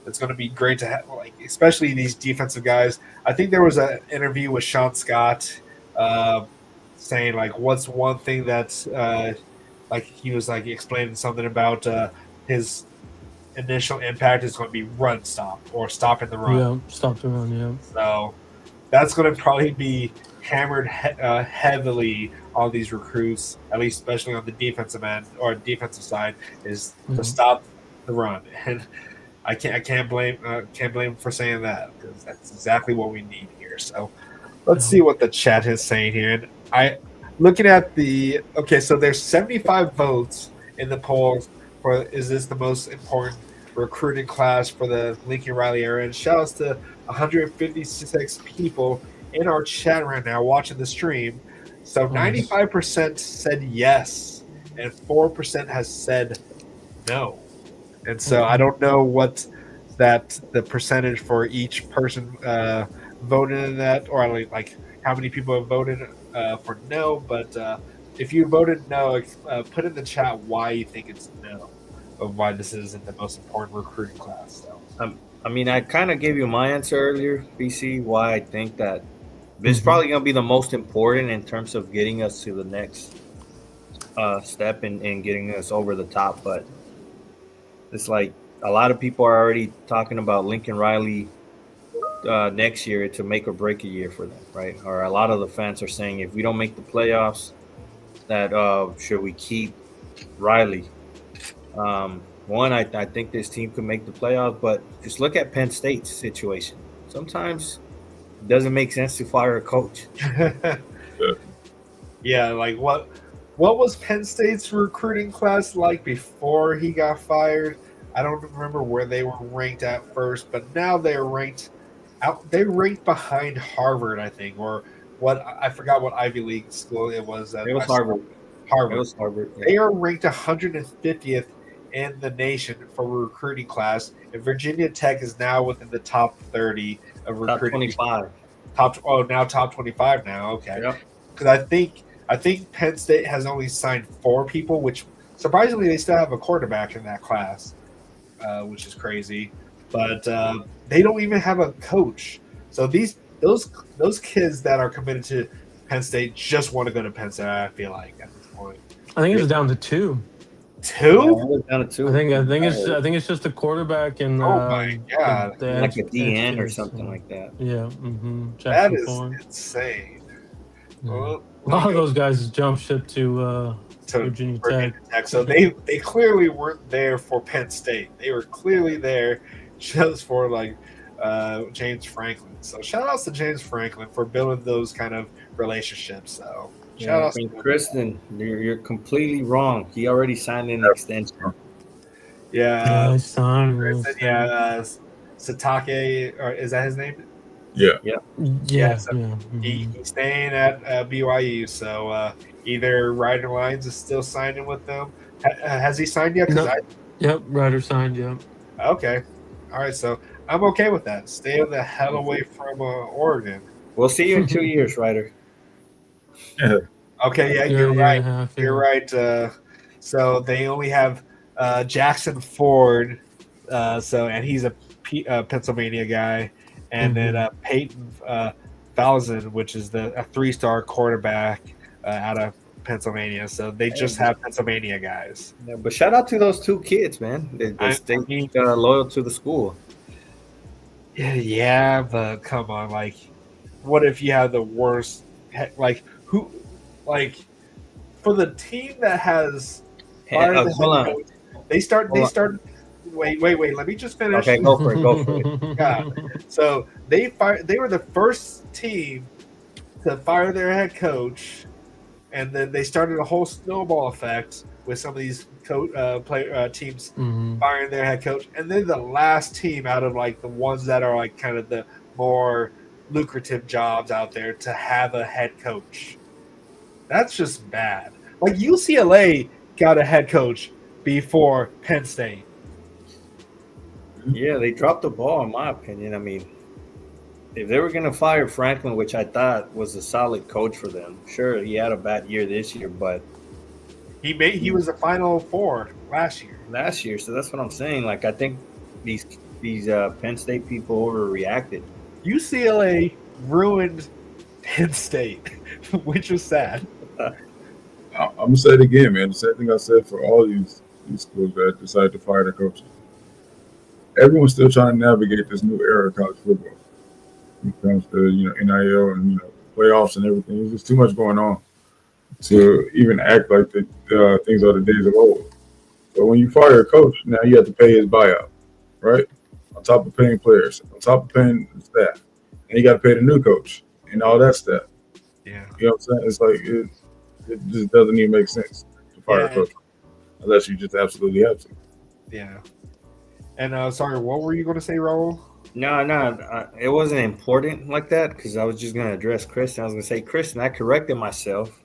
it's going to be great to have, especially these defensive guys. I think there was an interview with Sean Scott saying what's one thing that's he was explaining something about his initial impact is going to be run stop or stopping the run. Yeah, stop the run. Yeah. So that's going to probably be hammered heavily on these recruits, at least especially on the defensive end or defensive side, is to stop the run. And I can't blame him for saying that, because that's exactly what we need here. So let's see what the chat is saying here. And looking at so there's 75 votes in the polls for is this the most important recruiting class for the Lincoln Riley era. And shout outs to 156 people in our chat right now watching the stream. So 95% said yes, and 4% has said no. And so I don't know what the percentage for each person voted in that, or how many people have voted for no. But if you voted no, put in the chat why you think it's no, of why this isn't the most important recruiting class. So. I kind of gave you my answer earlier, BC, why I think that this is probably going to be the most important in terms of getting us to the next step and getting us over the top. But it's a lot of people are already talking about Lincoln Riley next year to make or break a year for them, right? Or a lot of the fans are saying if we don't make the playoffs, that should we keep Riley? One, I think this team could make the playoffs, but just look at Penn State's situation. Sometimes it doesn't make sense to fire a coach. Yeah. Yeah, like what was Penn State's recruiting class like before he got fired? I don't remember where they were ranked at first, but now they're ranked out. They ranked behind Harvard, I think, or what I forgot what Ivy League school it was that It was I saw. Harvard. It Harvard. was Harvard. Yeah. They are ranked 150th in the nation for recruiting class, and Virginia Tech is now within the top 30 of Top recruiting. 25. Now top 25 now. Okay, Yep. because I think Penn State has only signed 4 people, which surprisingly they still have a quarterback in that class, which is crazy. But they don't even have a coach. So those kids that are committed to Penn State just want to go to Penn State. I feel like at this point, I think it's down to two. Yeah, it 2. was down to two. I think it's just the quarterback and Oh my God. Like a edge DN or kids. something like that. Yeah, That Jackson is Thorne. insane. Yeah. Well, A lot of those guys jump ship to to Virginia Tech. So they clearly weren't there for Penn State. They were clearly there just for like James Franklin. So shout outs to James Franklin for building those kind of relationships. So shout Yeah, outs to and him. Kristen, you're completely wrong. He already signed an extension. Yeah, Nice time. Kristen, yeah, Satake, or is that his name? Yeah. Yeah. so yeah. He's staying at BYU. So either Ryder Lyons is still signing with them. Has he signed yet? 'Cause No. Yep, Ryder signed. Yep. Okay. All right. So I'm okay with that. Stay the hell away from Oregon. We'll see you in 2 years, Ryder. Yeah. Okay. Yeah, Year you're and a right. half, yeah. You're right. So they only have Jackson Ford. And he's a Pennsylvania guy, and then Peyton Falzon, which is a 3-star quarterback out of Pennsylvania. So they just have Pennsylvania guys. Yeah, but shout out to those 2 kids, man. They stay loyal to the school. Yeah, but come on, like, what if you have the worst? Like, who? Like, for the team that has fired the Hold head on. coach, they start. Wait. Let me just finish. Okay, go for it. Go for it. Yeah. So they were the first team to fire their head coach, and then they started a whole snowball effect with some of these teams firing their head coach, and then the last team out of like the ones that are like kind of the more lucrative jobs out there to have a head coach. That's just bad. Like UCLA got a head coach before Penn State. Yeah, they dropped the ball, in my opinion. I mean, if they were going to fire Franklin, which I thought was a solid coach for them, sure, he had a bad year this year, but He was a Final Four last year. So that's what I'm saying. Like, I think these Penn State people overreacted. UCLA ruined Penn State, which was sad. I'm gonna say it again, man. The same thing I said for all these schools that decided to fire their coaches. Everyone's still trying to navigate this new era of college football. When it comes to NIL and playoffs and everything, there's just too much going on to even act like the things are the days of old. So when you fire a coach, now you have to pay his buyout, right? On top of paying players, on top of paying the staff, and you got to pay the new coach and all that stuff. Yeah. You know what I'm saying? It's like it just doesn't even make sense to fire a coach unless you just absolutely have to. Yeah. And sorry, what were you going to say, Raul? No, it wasn't important like that because I was just going to address Kristen. I was going to say, Kristen, I corrected myself.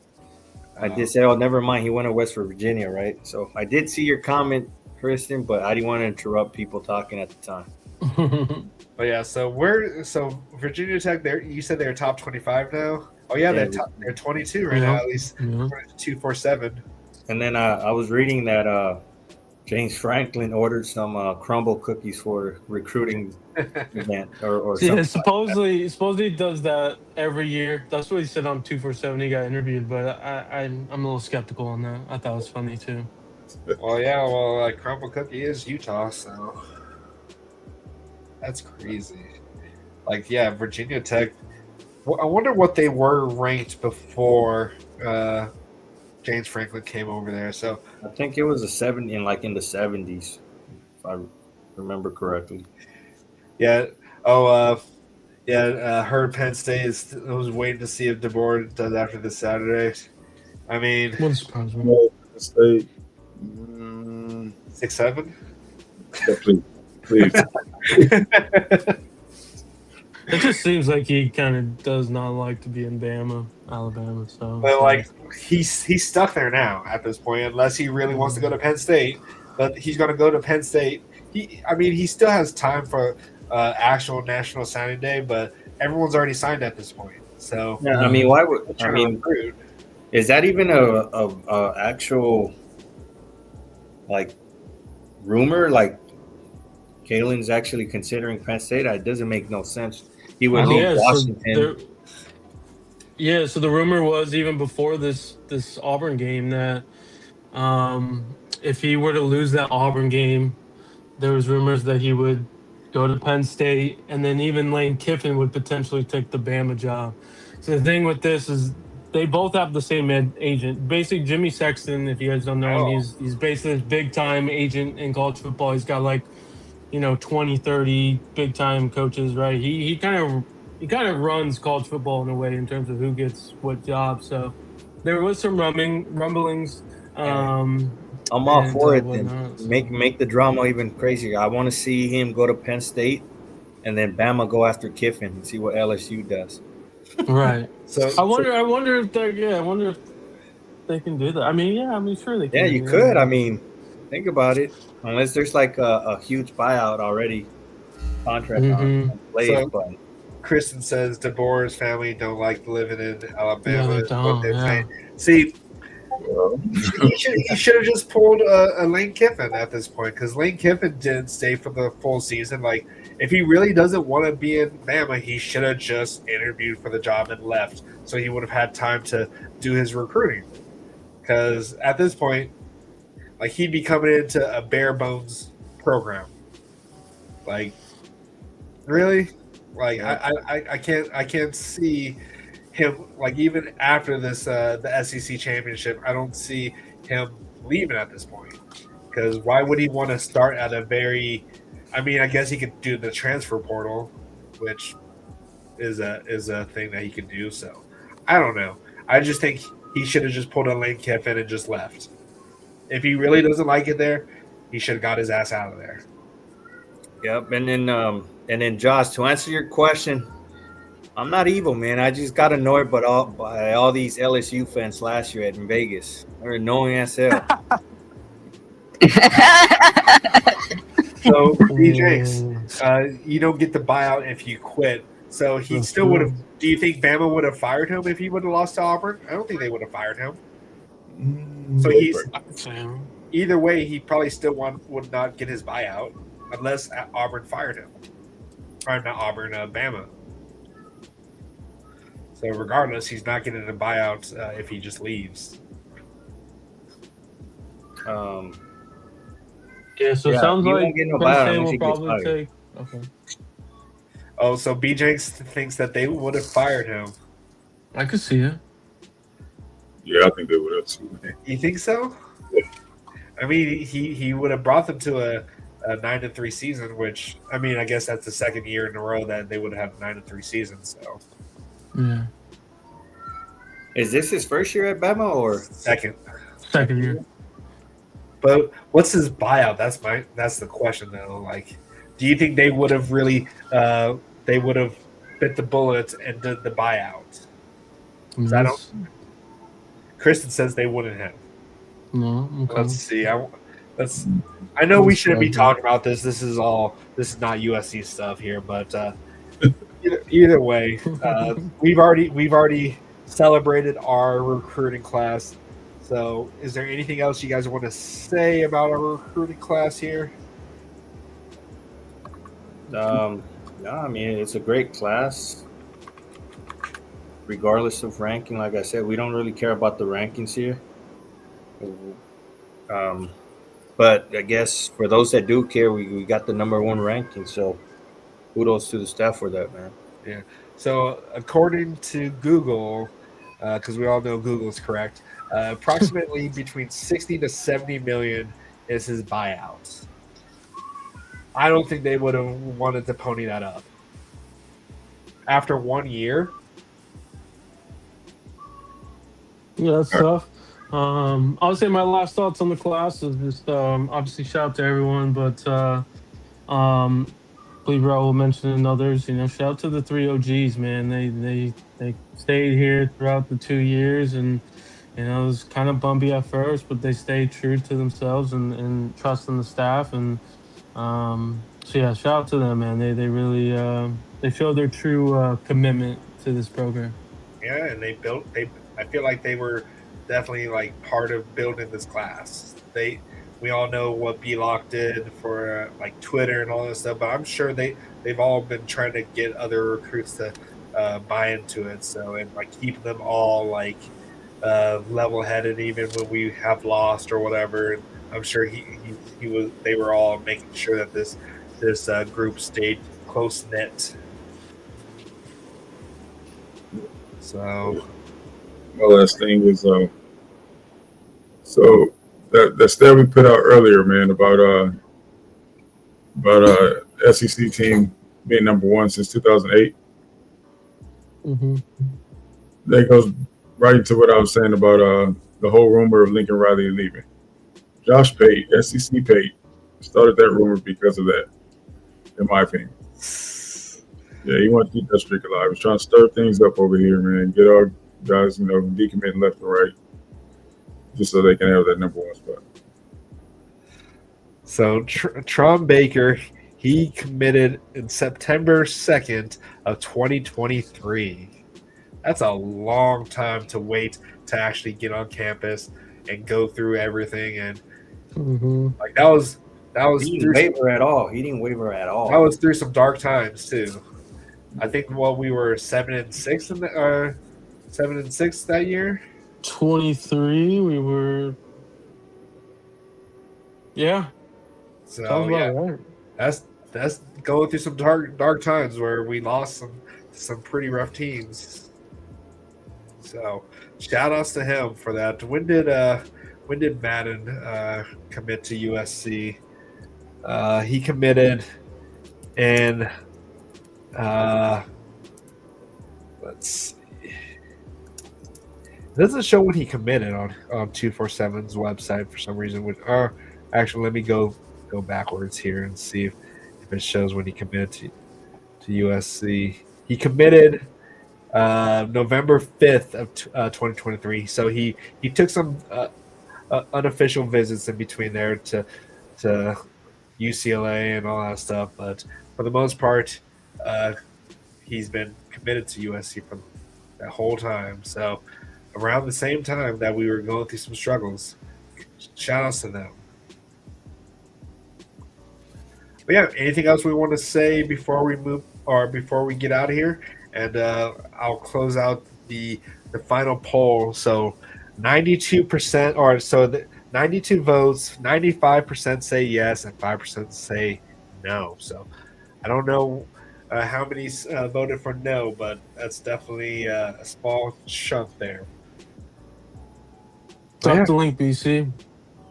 I did say, oh, never mind. He went to West Virginia, right? So I did see your comment, Kristen, but I didn't want to interrupt people talking at the time. But yeah, so Virginia Tech, you said they're top 25 now? Oh yeah, Yeah, they're 22 right now, at least 247. And then I was reading that James Franklin ordered some crumble cookies for recruiting event or something. Yeah, supposedly he does that every year. That's what he said on 247. He got interviewed, but I'm a little skeptical on that. I thought it was funny too. Well, yeah. Well, Crumble Cookie is Utah, so that's crazy. Yeah, Virginia Tech. Well, I wonder what they were ranked before uh, James Franklin came over there. So I think it was a 70 in the 70s, if I remember correctly. yeah. Oh, yeah. Heard Penn State is. I was waiting to see if DeBoer does after this Saturday. I mean, Wouldn't surprise me. No, Penn State. 6-7. Yeah, please, please. It just seems like he kind of does not like to be in Bama, Alabama. So it's But like, he's stuck there now at this point, unless he really wants to go to Penn State. But he's going to go to Penn State. I mean, he still has time for actual national signing day, but everyone's already signed at this point. So Yeah, I yeah. mean, why would they're I trying to mean? recruit. Is that even a actual like rumor? Like Kalen's actually considering Penn State? It doesn't make no sense. He would leave Yeah, so Washington. so the rumor was even before this Auburn game that if he were to lose that Auburn game, there was rumors that he would go to Penn State, and then even Lane Kiffin would potentially take the Bama job. So the thing with this is they both have the same agent. Basically, Jimmy Sexton, if you guys don't know him, Oh, he's basically a big time agent in college football. He's got like 20, 30 big time coaches, right? He kind of runs college football in a way in terms of who gets what job. So there was some rumblings, I'm all and for it. Then whatnot. So. make the drama even crazier. I want to see him go to Penn State, and then Bama go after Kiffin and see what LSU does. Right. so, I so wonder. I wonder if they're. Yeah. I wonder if they can do that. I mean, yeah. I mean, sure they Yeah, can. you could. I mean, think about it. Unless there's like a huge buyout already contract Mm-hmm. on place, so but Kristen says DeBoer's family don't like living in Yeah, Alabama. they Is what don't. they're saying. Yeah. See, Well, he should have just pulled a Lane Kiffin at this point because Lane Kiffin didn't stay for the full season. If he really doesn't want to be in Bama, he should have just interviewed for the job and left, so he would have had time to do his recruiting. Because at this point, he'd be coming into a bare bones program. Like, really, I can't see him even after this the SEC championship. I don't see him leaving at this point because why would he want to start at a very? I mean, I guess he could do the transfer portal, which is a thing that he could do. So I don't know. I just think he should have just pulled a Lane Kiffin and just left. If he really doesn't like it there, he should have got his ass out of there. yep. And then Josh, to answer your question, I'm not evil, man. I just got annoyed by all these LSU fans last year in Vegas. They're annoying as hell. So DJs, Mm, you don't get the buyout if you quit. So he that's still would have. true. Do you think Bama would have fired him if he would have lost to Auburn? I don't think they would have fired him. So he's I could say him. either way. He probably still would not get his buyout unless Auburn fired him. Or not Auburn, Bama. So regardless, he's not getting a buyout if he just leaves. Um, Yeah. So it yeah, sounds you like won't get no Penn buyout State unless will he gets probably fired. take. Okay. Oh, so BJ thinks that they would have fired him. I could see it. yeah, I think they would have too. You think so? Yeah. I mean, he would have brought them to a 9-3 season, which I mean, I guess that's the second year in a row that they would have 9-3 seasons. So Yeah. Is this his first year at Bama or? second, Second year. but what's his buyout? That's the question though. Do you think they would have really they would have bit the bullet and did the buyout? I mean, I don't. Kristen says they wouldn't have. No. Okay. Let's see. I know we shouldn't be talking about this. This is not USC stuff here, but either way, we've already celebrated our recruiting class. So, is there anything else you guys want to say about our recruiting class here? No, I mean it's a great class, regardless of ranking. Like I said, we don't really care about the rankings here. Um, but I guess for those that do care, we got the number one ranking. So kudos to the staff for that, man. Yeah. So according to Google, because we all know Google is correct, approximately between 60 to 70 million is his buyout. I don't think they would have wanted to pony that up after 1 year. Yeah, that's All right. tough. I'll say my last thoughts on the class is just obviously shout out to everyone, but um, believe Raul mentioned and others. Shout out to the three OGs, man. They stayed here throughout the 2 years, and it was kind of bumpy at first, but they stayed true to themselves and trust in the staff. And so yeah, shout out to them, man. They really they showed their true commitment to this program. Yeah, and they built. They. I feel like they were definitely like part of building this class. We all know what B Lock did for like Twitter and all this stuff, but I'm sure they've all been trying to get other recruits to buy into it. So and like keep them all like level headed, even when we have lost or whatever. And I'm sure he was. They were all making sure that this group stayed close knit. So My last thing is so that stat we put out earlier, man, about SEC team being number one since 2008. Mm-hmm. That goes right into what I was saying about the whole rumor of Lincoln Riley leaving. Josh Pate, SEC Pate, started that rumor because of that, in my opinion. Yeah, he wanted to keep that streak alive. He's trying to stir things up over here, man. Get our guys, decommitting left and right, just so they can have that number one spot. So Tron Baker, he committed in September 2nd of 2023. That's a long time to wait to actually get on campus and go through everything. And Mm-hmm. like that was He didn't through some, waver at all. He didn't waver at all. that was through some dark times too. I think we were 7-6 in the 7-6 that year. 23. We were. Yeah, sounds So about yeah, right. that's going through some dark times where we lost some pretty rough teams. So shout outs to him for that. When did Madden commit to USC? He committed in uh, let's see. It doesn't show when he committed on 247's website for some reason. Actually, let me go backwards here and see if it shows when he committed to USC. He committed November 5th of 2023. So he took some unofficial visits in between there to UCLA and all that stuff, but for the most part, uh, he's been committed to USC for that whole time. So around the same time that we were going through some struggles, shout outs to them. But yeah, anything else we want to say before we move or before we get out of here? And I'll close out the final poll. So 92% or so the 92 votes, 95% say yes, and 5% say no. So I don't know how many voted for no, but that's definitely a small chunk there. Drop Yeah. the link, BC.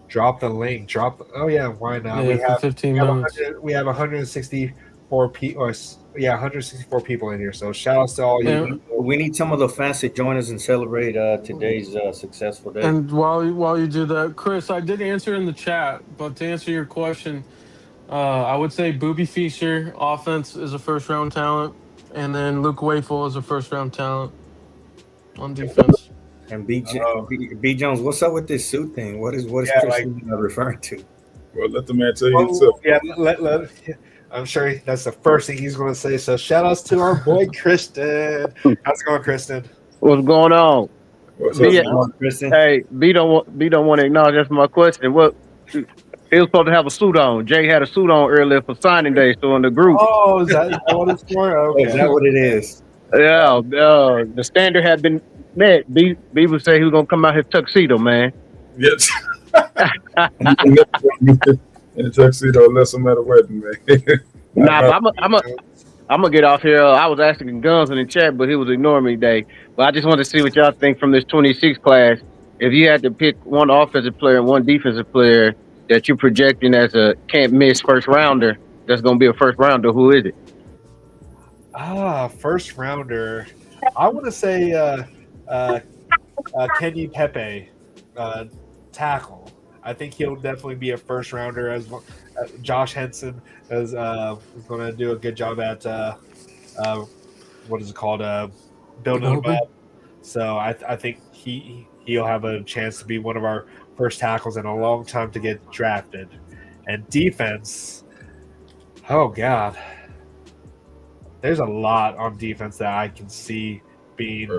Drop the link. Oh yeah, why not? Yeah, for 15 we have minutes. 100, we have 164 people. 164 people in here. So shout outs to all you And, people. We need some of the fans to join us and celebrate today's successful day. and while you do that, Chris, I did answer in the chat, but to answer your question, I would say Booby Feaster offense is a first round talent, and then Luke Wayful is a first round talent on defense. And B, Oh. B Jones, what's up with this suit thing? What is Yeah, Chris like- referring to? Well, let the man tell you himself. Yeah, I'm sure that's the first thing he's going to say. So shout outs to our boy Kristen. How's it going, Kristen? What's going on? What's Yeah. up, Kristen? Hey, B don't want to acknowledge that's my question. What he was supposed to have a suit on. Jay had a suit on earlier for signing day, so in the group. Oh, is that what it's for? Oh, Okay. is that what it is? Yeah, the standard had been met. B would say he was gonna come out his tuxedo, man. Yes. You can never get in a tuxedo unless I'm at a wedding, man. Nah, I, but I'm gonna get off here. I was asking Guns in the chat, but he was ignoring me today. But I just wanted to see what y'all think from this 26 class. If you had to pick one offensive player and one defensive player that you're projecting as a can't miss first rounder, that's gonna be a first rounder. Who is it? First rounder. I want to say uh, Kenny Pepe, uh, tackle. I think he'll definitely be a first rounder. As Josh Henson is going to do a good job at what is it called, building him Developing. up. So I think he'll have a chance to be one of our first tackles in a long time to get drafted. And defense, oh god, there's a lot on defense that I can see being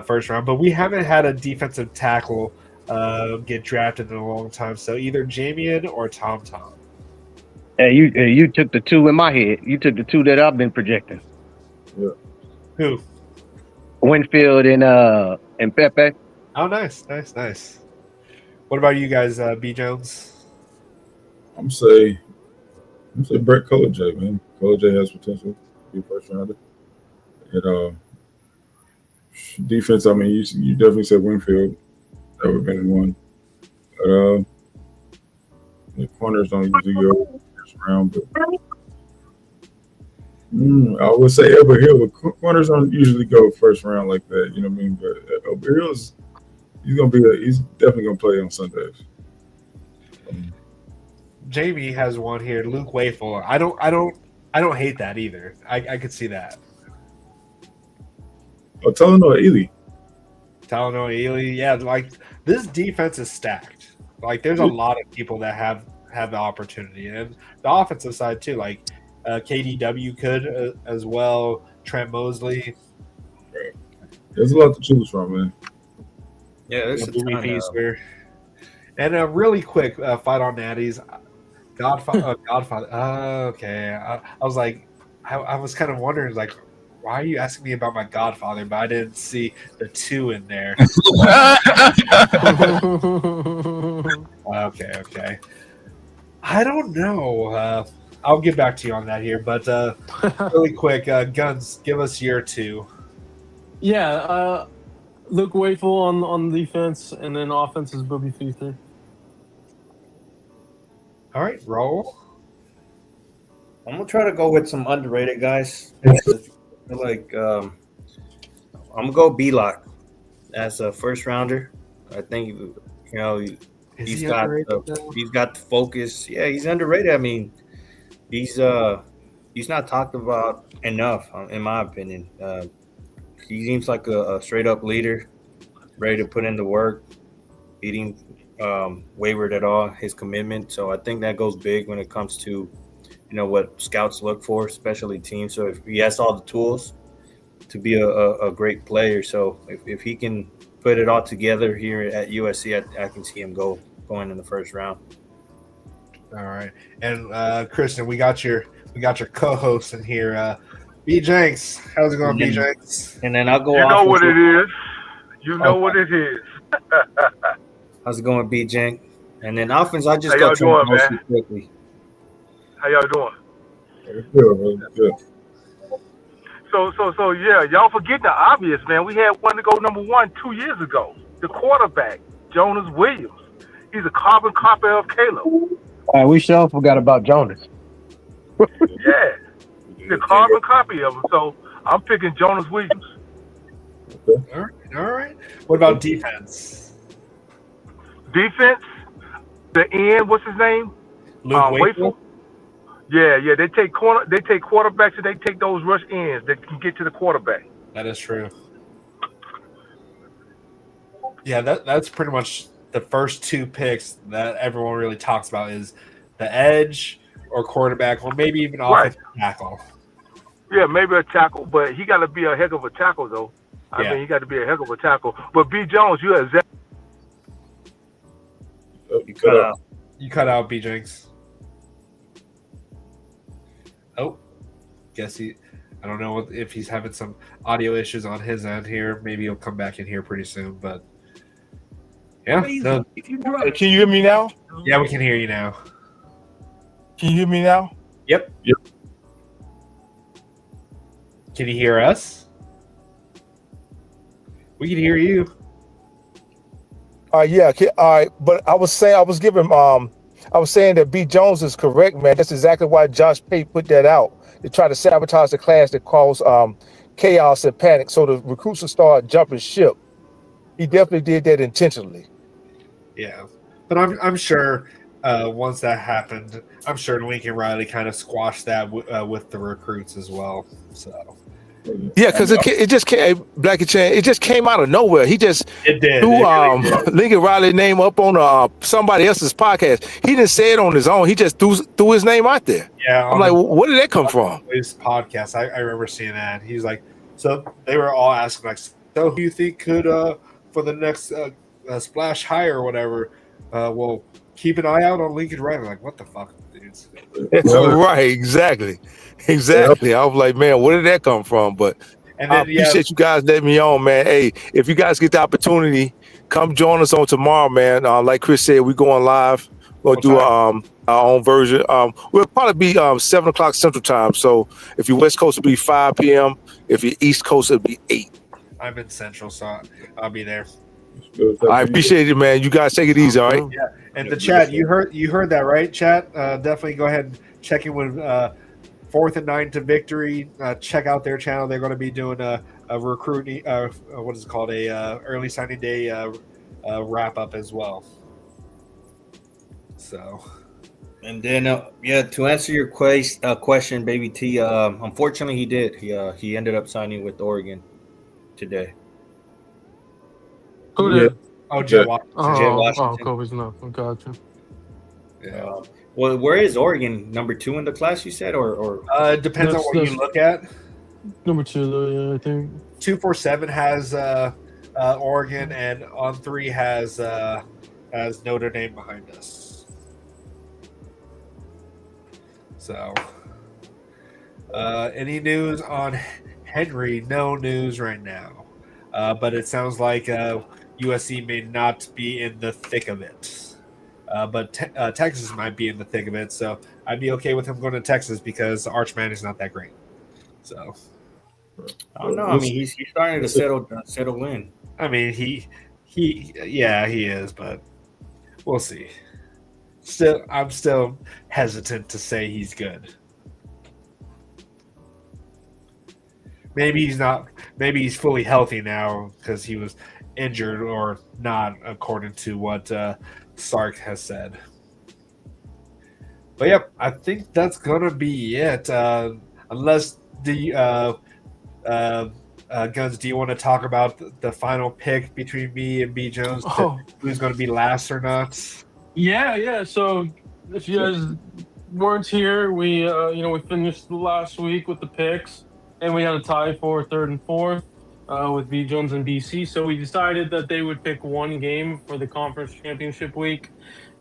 first round, but we haven't had a defensive tackle get drafted in a long time. So either Jamian or Tom Tom. You took the two in my head. You took the two that I've been projecting. yeah. Who? Winfield and Pepe. Oh, nice. What about you guys, B Jones? I'm say Brett Colajay, man. Colajay has potential to be a first rounder. And defense, I mean, you definitely said Winfield. That would have been one. But the corners don't usually go first round. But I would say Albert Hill. But corners don't usually go first round like that. You know what I mean? But Albert Hill he's definitely gonna play on Sundays. Jamie has one here. Luke Wayful. I don't hate that either. I could see that. Oh, Talanoa Ely. Talanoa Ely. Yeah, like this defense is stacked. Like there's a lot of people that have the opportunity, and the offensive side too. Like KDW could as well. Trent Mosley. Right. There's a lot to choose from, man. Yeah, there's a Boomy ton of Feaster. And a really quick fight on Natties. Godfather. Okay. I was like, I was kind of wondering, like, why are you asking me about my Godfather? But I didn't see the 2 in there. Okay. I don't know. I'll get back to you on that here, but really quick, Guns, give us your 2. Yeah, Luke Wayful on defense, and then offense is Booby Feaster. All right, roll. I'm gonna try to go with some underrated guys. I feel like I'm gonna go B-Lock as a first rounder. I think he's got the focus. Yeah, he's underrated. I mean, he's not talked about enough, in my opinion. He seems like a straight up leader, ready to put in the work. He didn't wavered at all his commitment. So I think that goes big when it comes to what scouts look for, especially teams. So if he has all the tools to be a great player, so if he can put it all together here at USC, I can see him going in the first round. All right, and Christian, we got your co-host in here. B Jenks, how's it going, B Jenks? And then I'll go. You know what it is. You know what it is. How's it going, B Jenk? And then offense, I just How go y'all doing, man? quickly. How y'all doing? Good, man. Good. So yeah, y'all forget the obvious, man. We had one to go number 1 2 years ago. The quarterback, Jonas Williams. He's a carbon copy of Caleb. We sure forgot about Jonas. Yeah, the carbon copy of him. So I'm picking Jonas Williams. All right. What about defense? Defense, the end. What's his name? Luke Wayful. Yeah. They take quarterbacks, and they take those rush ends that can get to the quarterback. That is true. Yeah, that's pretty much the first 2 picks that everyone really talks about is the edge or quarterback, or maybe even offensive tackle. Yeah, maybe a tackle, but he got to be a heck of a tackle, though. I mean, he got to be a heck of a tackle. But B. Jones, you have You cut out. You cut out, B Jenks. Oh, guess I don't know if he's having some audio issues on his end here. Maybe he'll come back in here pretty soon, but Yeah. No, Hey, can you hear me now? yeah, we can hear you now. Can you hear me now? Yep. Yep. Can you hear us? We can hear you. Yeah. All right. But I was saying, I was saying that B Jones is correct, man. That's exactly why Josh Pate put that out to try to sabotage the class that cause chaos and panic, so the recruits will start jumping ship. He definitely did that intentionally. Yeah, but I'm sure once that happened, I'm sure Lincoln Riley kind of squashed that with the recruits as well. So Yeah, because it just came, Black and Chan, it just came out of nowhere. He just it did. threw It really did. Lincoln Riley name up on somebody else's podcast. He didn't say it on his own. He just threw his name out there. Yeah, I'm like, where did that come from? His podcast, I remember seeing that. He's like, so they were all asking like, so who you think could for the next splash high or whatever? Well, keep an eye out on Lincoln Riley. Like, what the fuck, dudes? Right, exactly. I was like, man, where did that come from? But And I then yeah, appreciate you guys letting me on, man. Hey, if you guys get the opportunity, come join us on tomorrow, man. Like Chris said, we're going live. We'll What do time? our own version. We'll probably be 7 o'clock Central Time. So if you're West Coast, it'll be 5 p.m. If you're East Coast, it'll be 8. I'm in Central, so I'll be there. I appreciate it, man. You guys take it easy, all right? Yeah, and the chat, you heard that, right? Chat, definitely go ahead and check in with 4th and 9 to Victory. Check out their channel. They're going to be doing a recruiting, what is it called, a early signing day wrap up as well. So, And then, to answer your question, Baby T, unfortunately he did. He ended up signing with Oregon today. Who Yeah. did? oh, Jay Washington. Jay Oh, Washington. Kobe's not. I gotcha. Yeah. Well, where is Oregon? Number 2 in the class, you said, or It depends on what you That's- look at. Number 2, though, yeah, I think. 247 has Oregon, and on 3 has Notre Dame behind us. So, any news on Henry? No news right now, but it sounds like USC may not be in the thick of it. But Texas might be in the thick of it, so I'd be okay with him going to Texas because Archman is not that great. So, I don't know. I mean, he's starting to settle in. I mean, he is, but we'll see. I'm still hesitant to say he's good. Maybe he's not. Maybe he's fully healthy now because he was injured or not, according to what Sark has said. But yep, I think that's gonna be it. Unless the Guns, do you want to talk about the final pick between me and B Jones? Who's going to be last or not? Yeah. So if you guys weren't here, we we finished last week with the picks, and we had a tie for 3rd and 4th with B Jones and BC. So we decided that they would pick one game for the conference championship week,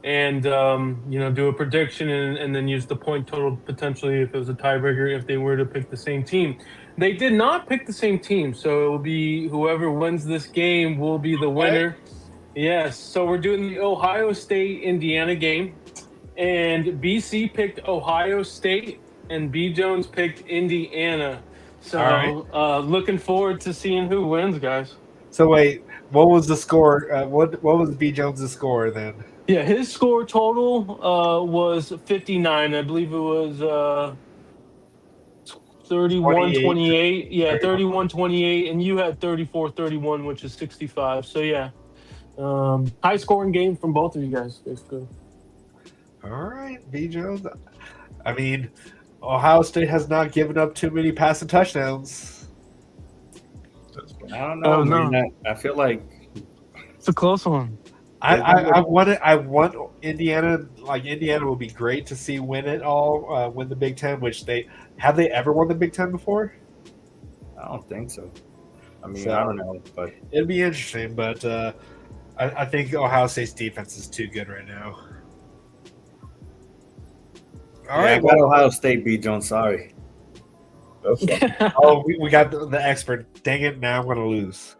and do a prediction and then use the point total potentially if it was a tiebreaker if they were to pick the same team. They did not pick the same team, so it will be whoever wins this game will be the winner. Yes, so we're doing the Ohio State-Indiana game, and BC picked Ohio State, and B Jones picked Indiana. So looking forward to seeing who wins, guys. So wait, what was the score? What was B Jones' score then? Yeah, his score total was 59. I believe it was 31-28. Yeah, 31-28, and you had 34-31, which is 65. So yeah, high scoring game from both of you guys, basically. All right, B Jones. I mean, Ohio State has not given up too many passing touchdowns. I don't know. Man. I feel like it's a close one. I want Indiana. Like, Indiana would be great to see win it all, win the Big Ten. Which they ever won the Big Ten before? I don't think so. I mean, I don't know, but it'd be interesting. But I think Ohio State's defense is too good right now. All right, I got Ohio State, B Jones. Sorry. Oh, we got the expert. Dang it! Now I'm going to lose.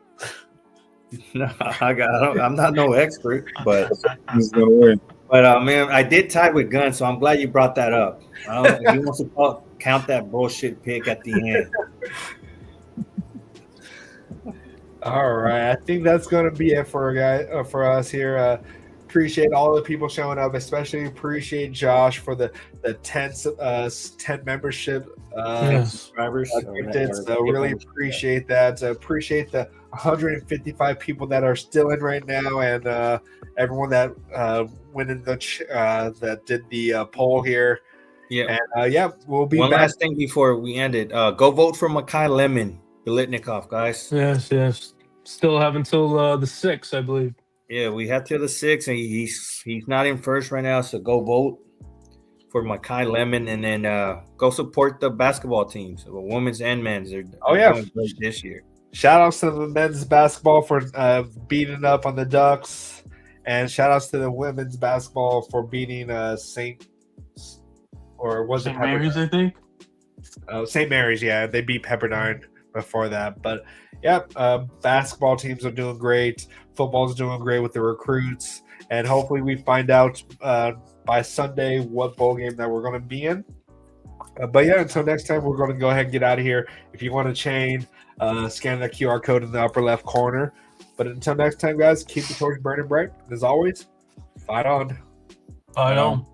No, I'm not no expert, but He's gonna win. man, I did tie with Gun, so I'm glad you brought that up. I don't know, he wants to count that bullshit pick at the end. All right, I think that's going to be it for us here. Appreciate all the people showing up, especially appreciate Josh for the 10 membership Yes. Drivers. gifted. So really appreciate that. Appreciate the 155 people that are still in right now, and everyone that went in that did the poll here. Yeah. And we'll be One back. last thing before we end it. Go vote for Makai Lemon Bilitnikov, guys. Yes. Still have until the 6th, I believe. Yeah, we have till the 6th, and he's not in first right now, so go vote for Makai Lemon, and then go support the basketball teams, the women's and men's. They're doing great this year. Shout outs to the men's basketball for beating up on the Ducks, and shout outs to the women's basketball for beating St. Mary's, I think. St. Mary's, yeah, they beat Pepperdine before that. But basketball teams are doing great. Football's doing great with the recruits, and hopefully we find out by Sunday what bowl game that we're going to be in. But until next time, we're going to go ahead and get out of here. If you want to chain, scan the QR code in the upper left corner. But until next time, guys, keep the torch burning bright. As always, fight on. I don't.